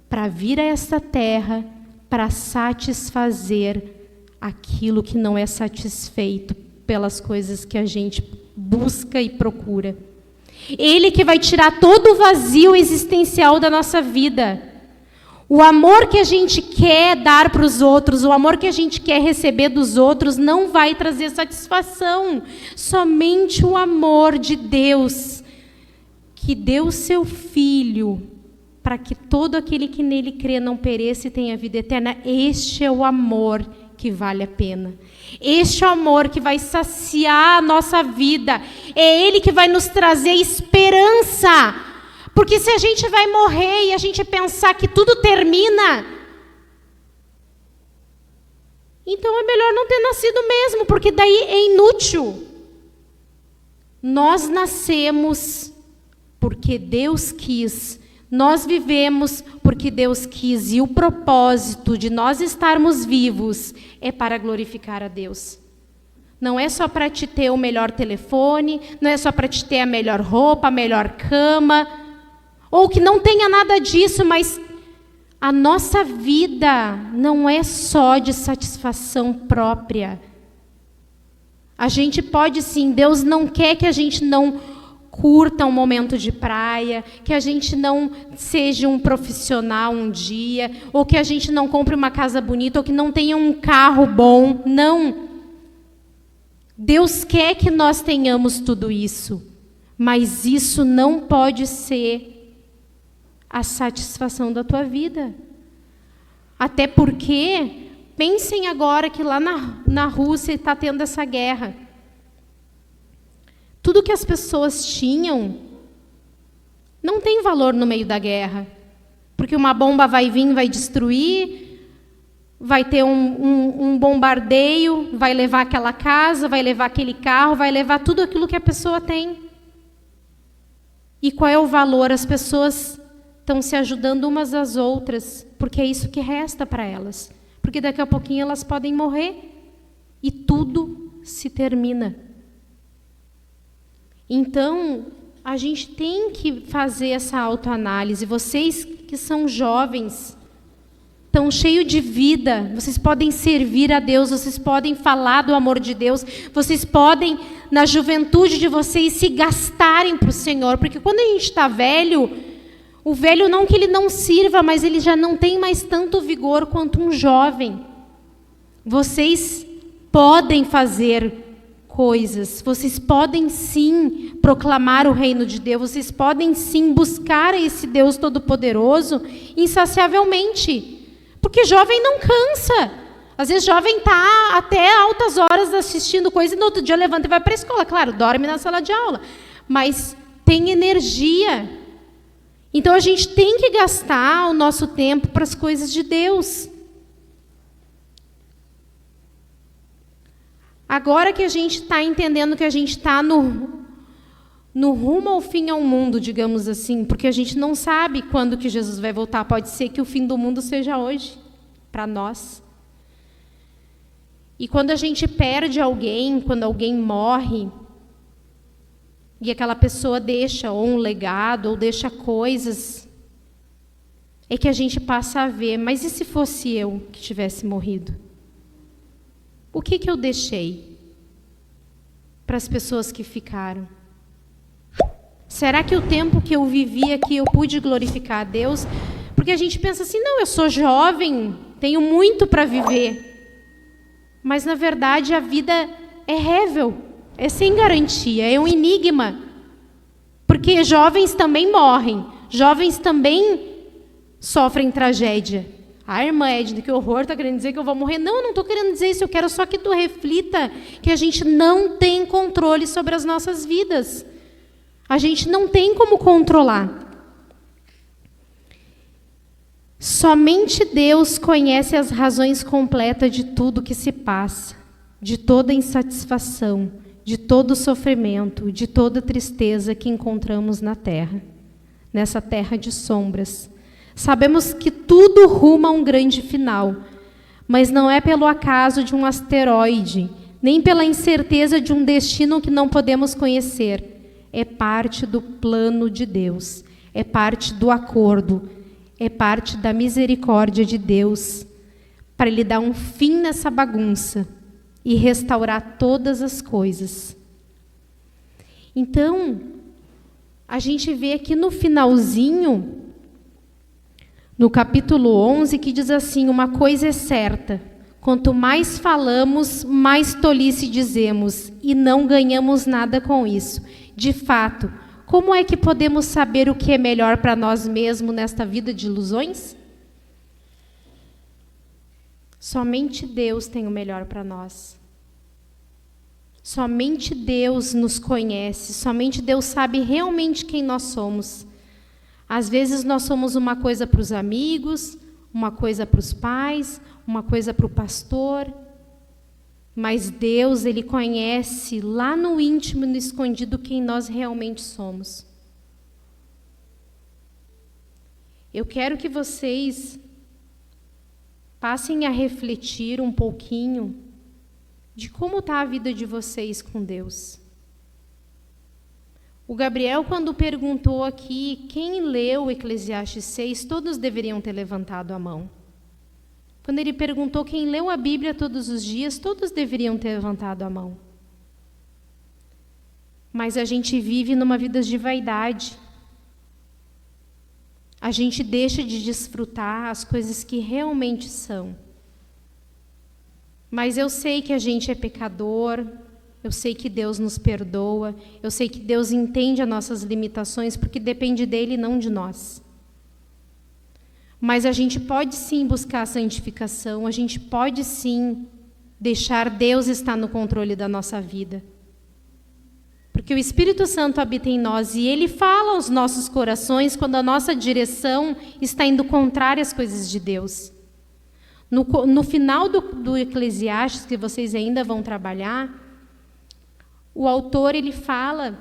para vir a esta terra para satisfazer aquilo que não é satisfeito pelas coisas que a gente busca e procura. Ele que vai tirar todo o vazio existencial da nossa vida. O amor que a gente quer dar para os outros, o amor que a gente quer receber dos outros, não vai trazer satisfação. Somente o amor de Deus, que deu o seu Filho, para que todo aquele que nele crê não pereça e tenha vida eterna. Este é o amor que vale a pena. Este é o amor que vai saciar a nossa vida. É Ele que vai nos trazer esperança. Porque se a gente vai morrer e a gente pensar que tudo termina, então é melhor não ter nascido mesmo, porque daí é inútil. Nós nascemos porque Deus quis, nós vivemos porque Deus quis, e o propósito de nós estarmos vivos é para glorificar a Deus. Não é só para te ter o melhor telefone, não é só para te ter a melhor roupa, a melhor cama, ou que não tenha nada disso, mas a nossa vida não é só de satisfação própria. A gente pode sim, Deus não quer que a gente não curta um momento de praia, que a gente não seja um profissional um dia, ou que a gente não compre uma casa bonita, ou que não tenha um carro bom. Não. Deus quer que nós tenhamos tudo isso, mas isso não pode ser a satisfação da tua vida. Até porque, pensem agora que lá na Rússia está tendo essa guerra. Tudo que as pessoas tinham não tem valor no meio da guerra. Porque uma bomba vai vir, vai destruir, vai ter um bombardeio, vai levar aquela casa, vai levar aquele carro, vai levar tudo aquilo que a pessoa tem. E qual é o valor? As pessoas estão se ajudando umas às outras, porque é isso que resta para elas. Porque daqui a pouquinho elas podem morrer e tudo se termina. Então, a gente tem que fazer essa autoanálise. Vocês que são jovens, estão cheios de vida, vocês podem servir a Deus, vocês podem falar do amor de Deus, vocês podem, na juventude de vocês, se gastarem para o Senhor. Porque quando a gente está velho, o velho não que ele não sirva, mas ele já não tem mais tanto vigor quanto um jovem. Vocês podem fazer coisas. Vocês podem sim proclamar o reino de Deus, vocês podem sim buscar esse Deus Todo-Poderoso insaciavelmente. Porque jovem não cansa. Às vezes jovem está até altas horas assistindo coisa e no outro dia levanta e vai para a escola. Claro, dorme na sala de aula, mas tem energia. Então a gente tem que gastar o nosso tempo para as coisas de Deus. Agora que a gente está entendendo que a gente está no rumo ao fim ao mundo, digamos assim, porque a gente não sabe quando que Jesus vai voltar. Pode ser que o fim do mundo seja hoje, para nós. E quando a gente perde alguém, quando alguém morre, e aquela pessoa deixa ou um legado, ou deixa coisas, é que a gente passa a ver, mas e se fosse eu que tivesse morrido? O que eu deixei para as pessoas que ficaram? Será que o tempo que eu vivi aqui eu pude glorificar a Deus? Porque a gente pensa assim, não, eu sou jovem, tenho muito para viver. Mas, na verdade, a vida é rével, é sem garantia, é um enigma. Porque jovens também morrem, jovens também sofrem tragédia. Ah, irmã Edna, que horror, está querendo dizer que eu vou morrer? Não, eu não estou querendo dizer isso, eu quero só que tu reflita que a gente não tem controle sobre as nossas vidas. A gente não tem como controlar. Somente Deus conhece as razões completas de tudo que se passa, de toda insatisfação, de todo sofrimento, de toda tristeza que encontramos na terra, nessa terra de sombras. Sabemos que tudo ruma a um grande final, mas não é pelo acaso de um asteroide, nem pela incerteza de um destino que não podemos conhecer. É parte do plano de Deus, é parte do acordo, é parte da misericórdia de Deus, para Ele dar um fim nessa bagunça e restaurar todas as coisas. Então, a gente vê aqui no finalzinho, no capítulo 11, que diz assim, uma coisa é certa, quanto mais falamos, mais tolice dizemos, e não ganhamos nada com isso. De fato, como é que podemos saber o que é melhor para nós mesmos nesta vida de ilusões? Somente Deus tem o melhor para nós. Somente Deus nos conhece, somente Deus sabe realmente quem nós somos. Às vezes nós somos uma coisa para os amigos, uma coisa para os pais, uma coisa para o pastor, mas Deus, Ele conhece lá no íntimo, no escondido, quem nós realmente somos. Eu quero que vocês passem a refletir um pouquinho de como está a vida de vocês com Deus. O Gabriel, quando perguntou aqui, quem leu Eclesiastes 6, todos deveriam ter levantado a mão. Quando ele perguntou quem leu a Bíblia todos os dias, todos deveriam ter levantado a mão. Mas a gente vive numa vida de vaidade. A gente deixa de desfrutar as coisas que realmente são. Mas eu sei que a gente é pecador, eu sei que Deus nos perdoa, eu sei que Deus entende as nossas limitações, porque depende dele e não de nós. Mas a gente pode sim buscar a santificação, a gente pode sim deixar Deus estar no controle da nossa vida. Porque o Espírito Santo habita em nós e Ele fala aos nossos corações quando a nossa direção está indo contrária às coisas de Deus. No final do Eclesiastes, que vocês ainda vão trabalhar, o autor ele fala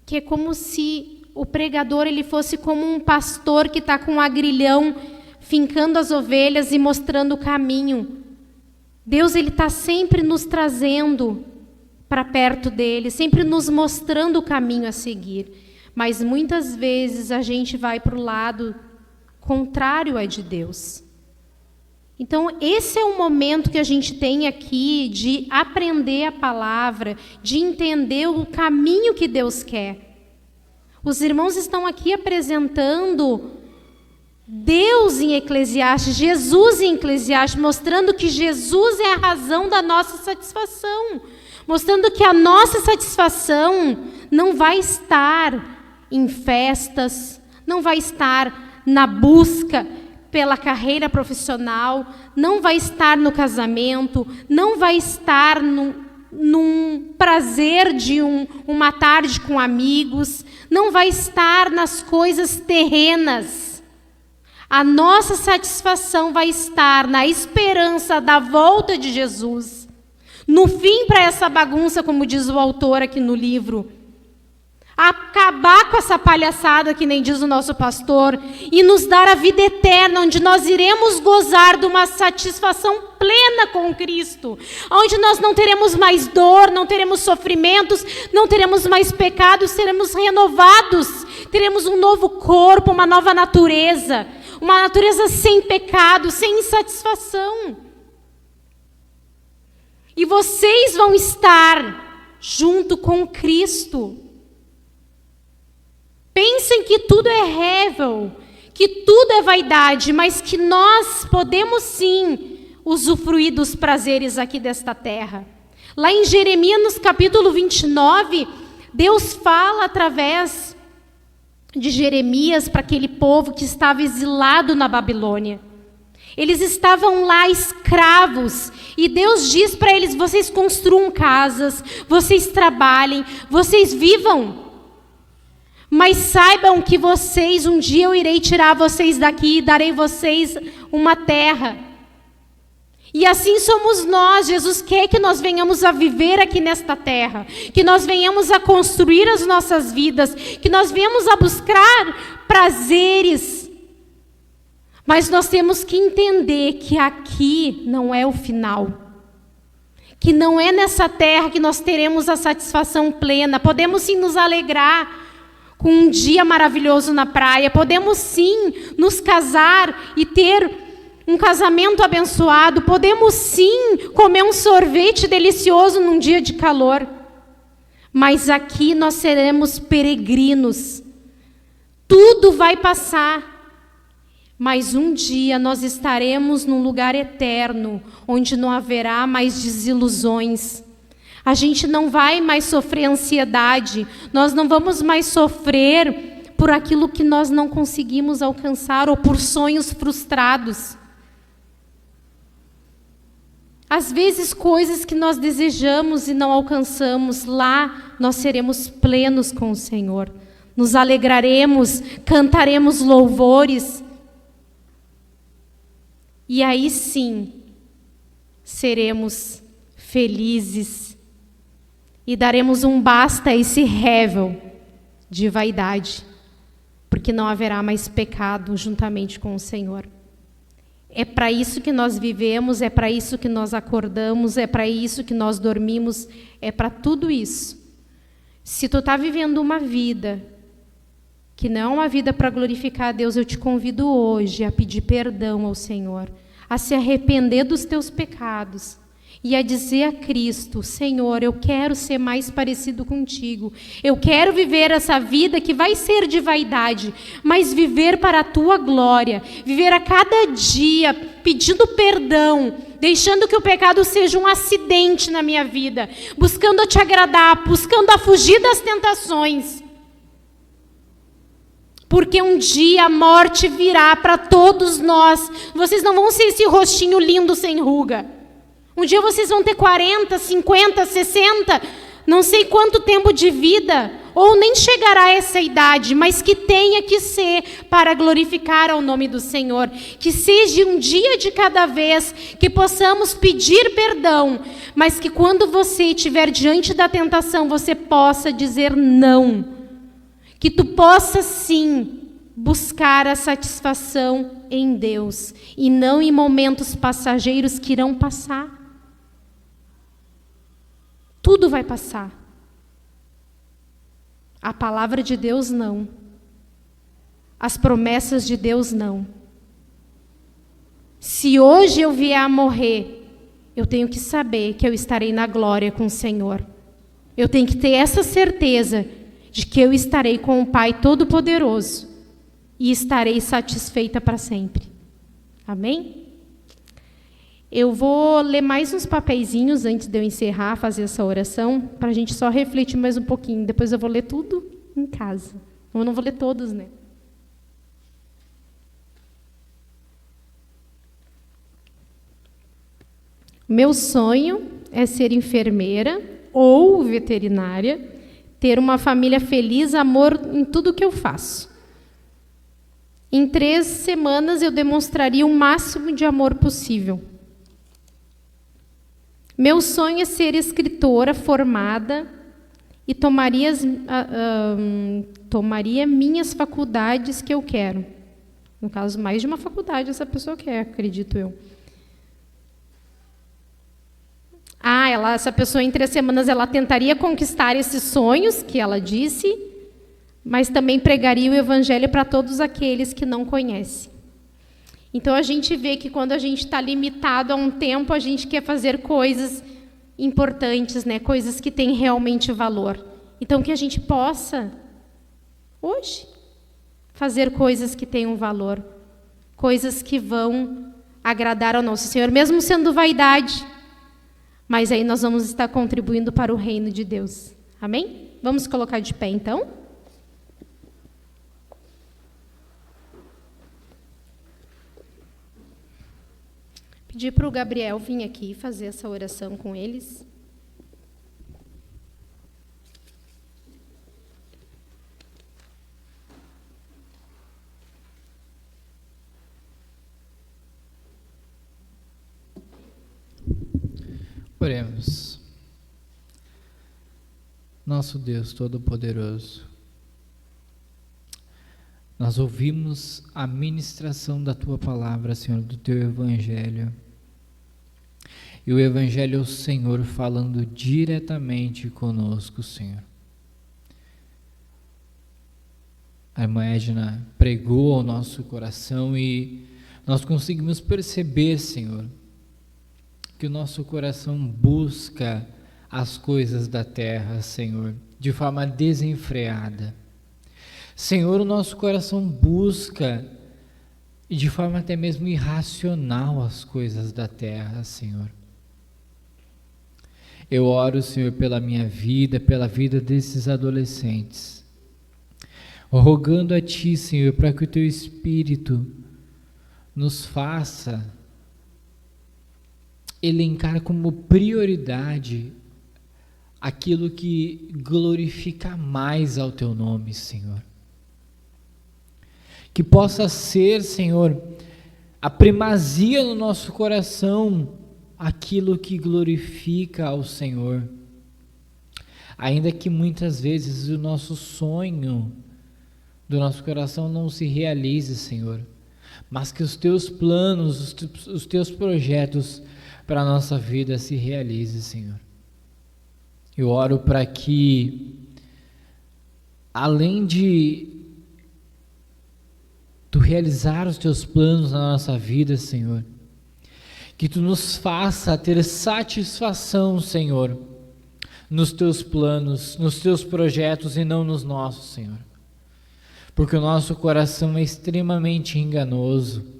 que é como se o pregador ele fosse como um pastor que está com um agrilhão, fincando as ovelhas e mostrando o caminho. Deus ele está sempre nos trazendo para perto dele, sempre nos mostrando o caminho a seguir. Mas muitas vezes a gente vai para o lado contrário a de Deus. Então, esse é o momento que a gente tem aqui de aprender a palavra, de entender o caminho que Deus quer. Os irmãos estão aqui apresentando Deus em Eclesiastes, Jesus em Eclesiastes, mostrando que Jesus é a razão da nossa satisfação. mostrando que a nossa satisfação não vai estar em festas, não vai estar na busca pela carreira profissional, não vai estar no casamento, não vai estar num prazer de uma tarde com amigos, não vai estar nas coisas terrenas. A nossa satisfação vai estar na esperança da volta de Jesus, no fim para essa bagunça, como diz o autor aqui no livro. Acabar com essa palhaçada, que nem diz o nosso pastor, e nos dar a vida eterna, onde nós iremos gozar de uma satisfação plena com Cristo, onde nós não teremos mais dor, não teremos sofrimentos, não teremos mais pecados, seremos renovados, teremos um novo corpo, uma nova natureza, uma natureza sem pecado, sem insatisfação. E vocês vão estar junto com Cristo. Pensem que tudo é rével, que tudo é vaidade, mas que nós podemos sim usufruir dos prazeres aqui desta terra. Lá em Jeremias, no capítulo 29, Deus fala através de Jeremias para aquele povo que estava exilado na Babilônia. Eles estavam lá escravos, e Deus diz para eles: vocês construam casas, vocês trabalhem, vocês vivam. Mas saibam que vocês, um dia eu irei tirar vocês daqui e darei vocês uma terra. E assim somos nós. Jesus quer que nós venhamos a viver aqui nesta terra, que nós venhamos a construir as nossas vidas, que nós venhamos a buscar prazeres. Mas nós temos que entender que aqui não é o final. Que não é nessa terra que nós teremos a satisfação plena. Podemos sim nos alegrar com um dia maravilhoso na praia, podemos sim nos casar e ter um casamento abençoado, podemos sim comer um sorvete delicioso num dia de calor, mas aqui nós seremos peregrinos, tudo vai passar, mas um dia nós estaremos num lugar eterno, onde não haverá mais desilusões. A gente não vai mais sofrer ansiedade, nós não vamos mais sofrer por aquilo que nós não conseguimos alcançar ou por sonhos frustrados. Às vezes, coisas que nós desejamos e não alcançamos, lá nós seremos plenos com o Senhor. Nos alegraremos, cantaremos louvores. E aí sim, seremos felizes. E daremos um basta a esse rével de vaidade, porque não haverá mais pecado juntamente com o Senhor. É para isso que nós vivemos, é para isso que nós acordamos, é para isso que nós dormimos, é para tudo isso. Se tu está vivendo uma vida que não é uma vida para glorificar a Deus, eu te convido hoje a pedir perdão ao Senhor, a se arrepender dos teus pecados, e a dizer a Cristo: Senhor, eu quero ser mais parecido contigo. Eu quero viver essa vida que vai ser de vaidade, mas viver para a tua glória. Viver a cada dia pedindo perdão, deixando que o pecado seja um acidente na minha vida, buscando te agradar, buscando a fugir das tentações. Porque um dia a morte virá para todos nós. Vocês não vão ser esse rostinho lindo sem ruga. Um dia vocês vão ter 40, 50, 60, não sei quanto tempo de vida, ou nem chegará a essa idade, mas que tenha que ser para glorificar ao nome do Senhor. Que seja um dia de cada vez, que possamos pedir perdão, mas que quando você estiver diante da tentação, você possa dizer não. Que tu possa sim buscar a satisfação em Deus, e não em momentos passageiros que irão passar. Tudo vai passar. A palavra de Deus não. As promessas de Deus não. Se hoje eu vier a morrer, eu tenho que saber que eu estarei na glória com o Senhor. Eu tenho que ter essa certeza de que eu estarei com o Pai Todo-Poderoso e estarei satisfeita para sempre. Amém? Eu vou ler mais uns papeizinhos antes de eu encerrar, fazer essa oração, para a gente só refletir mais um pouquinho. Depois eu vou ler tudo em casa. Eu não vou ler todos, né? Meu sonho é ser enfermeira ou veterinária, ter uma família feliz, amor em tudo que eu faço. Em 3 semanas eu demonstraria o máximo de amor possível. Meu sonho é ser escritora formada e tomaria minhas faculdades que eu quero. No caso, mais de uma faculdade essa pessoa quer, acredito eu. Essa pessoa em 3 semanas ela tentaria conquistar esses sonhos que ela disse, mas também pregaria o evangelho para todos aqueles que não conhecem. Então a gente vê que quando a gente está limitado a um tempo, a gente quer fazer coisas importantes, né? Coisas que têm realmente valor. Então que a gente possa, hoje, fazer coisas que tenham valor, coisas que vão agradar ao nosso Senhor, mesmo sendo vaidade. Mas aí nós vamos estar contribuindo para o reino de Deus. Amém? Vamos colocar de pé, então? Pedir para o Gabriel vir aqui fazer essa oração com eles. Oremos. Nosso Deus Todo-Poderoso, nós ouvimos a ministração da Tua Palavra, Senhor, do Teu Evangelho. E o Evangelho é o Senhor falando diretamente conosco, Senhor. A irmã Edna pregou ao nosso coração e nós conseguimos perceber, Senhor, que o nosso coração busca as coisas da terra, Senhor, de forma desenfreada. Senhor, o nosso coração busca, de forma até mesmo irracional, as coisas da terra, Senhor. Eu oro, Senhor, pela minha vida, pela vida desses adolescentes, rogando a Ti, Senhor, para que o Teu Espírito nos faça elencar como prioridade aquilo que glorifica mais ao Teu nome, Senhor. Que possa ser, Senhor, a primazia no nosso coração aquilo que glorifica ao Senhor. Ainda que muitas vezes o nosso sonho do nosso coração não se realize, Senhor, mas que os Teus planos, os Teus projetos para a nossa vida se realize, Senhor. Eu oro para que, além de Tu realizar os Teus planos na nossa vida, Senhor, que Tu nos faça ter satisfação, Senhor, nos Teus planos, nos Teus projetos e não nos nossos, Senhor. Porque o nosso coração é extremamente enganoso.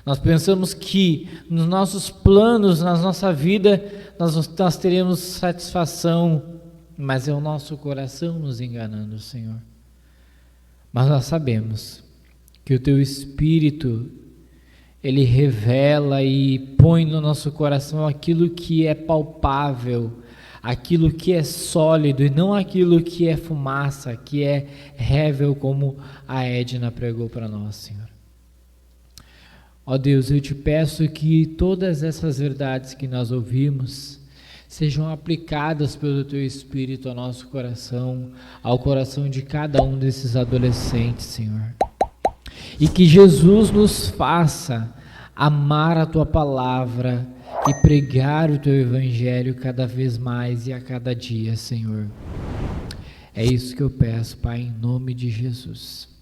Nós pensamos que nos nossos planos, na nossa vida, nós teremos satisfação, mas é o nosso coração nos enganando, Senhor. Mas nós sabemos que o Teu Espírito, Ele revela e põe no nosso coração aquilo que é palpável, aquilo que é sólido e não aquilo que é fumaça, que é rével, como a Edna pregou para nós, Senhor. Ó Deus, eu Te peço que todas essas verdades que nós ouvimos sejam aplicadas pelo Teu Espírito ao nosso coração, ao coração de cada um desses adolescentes, Senhor. E que Jesus nos faça amar a Tua palavra e pregar o Teu Evangelho cada vez mais e a cada dia, Senhor. É isso que eu peço, Pai, em nome de Jesus.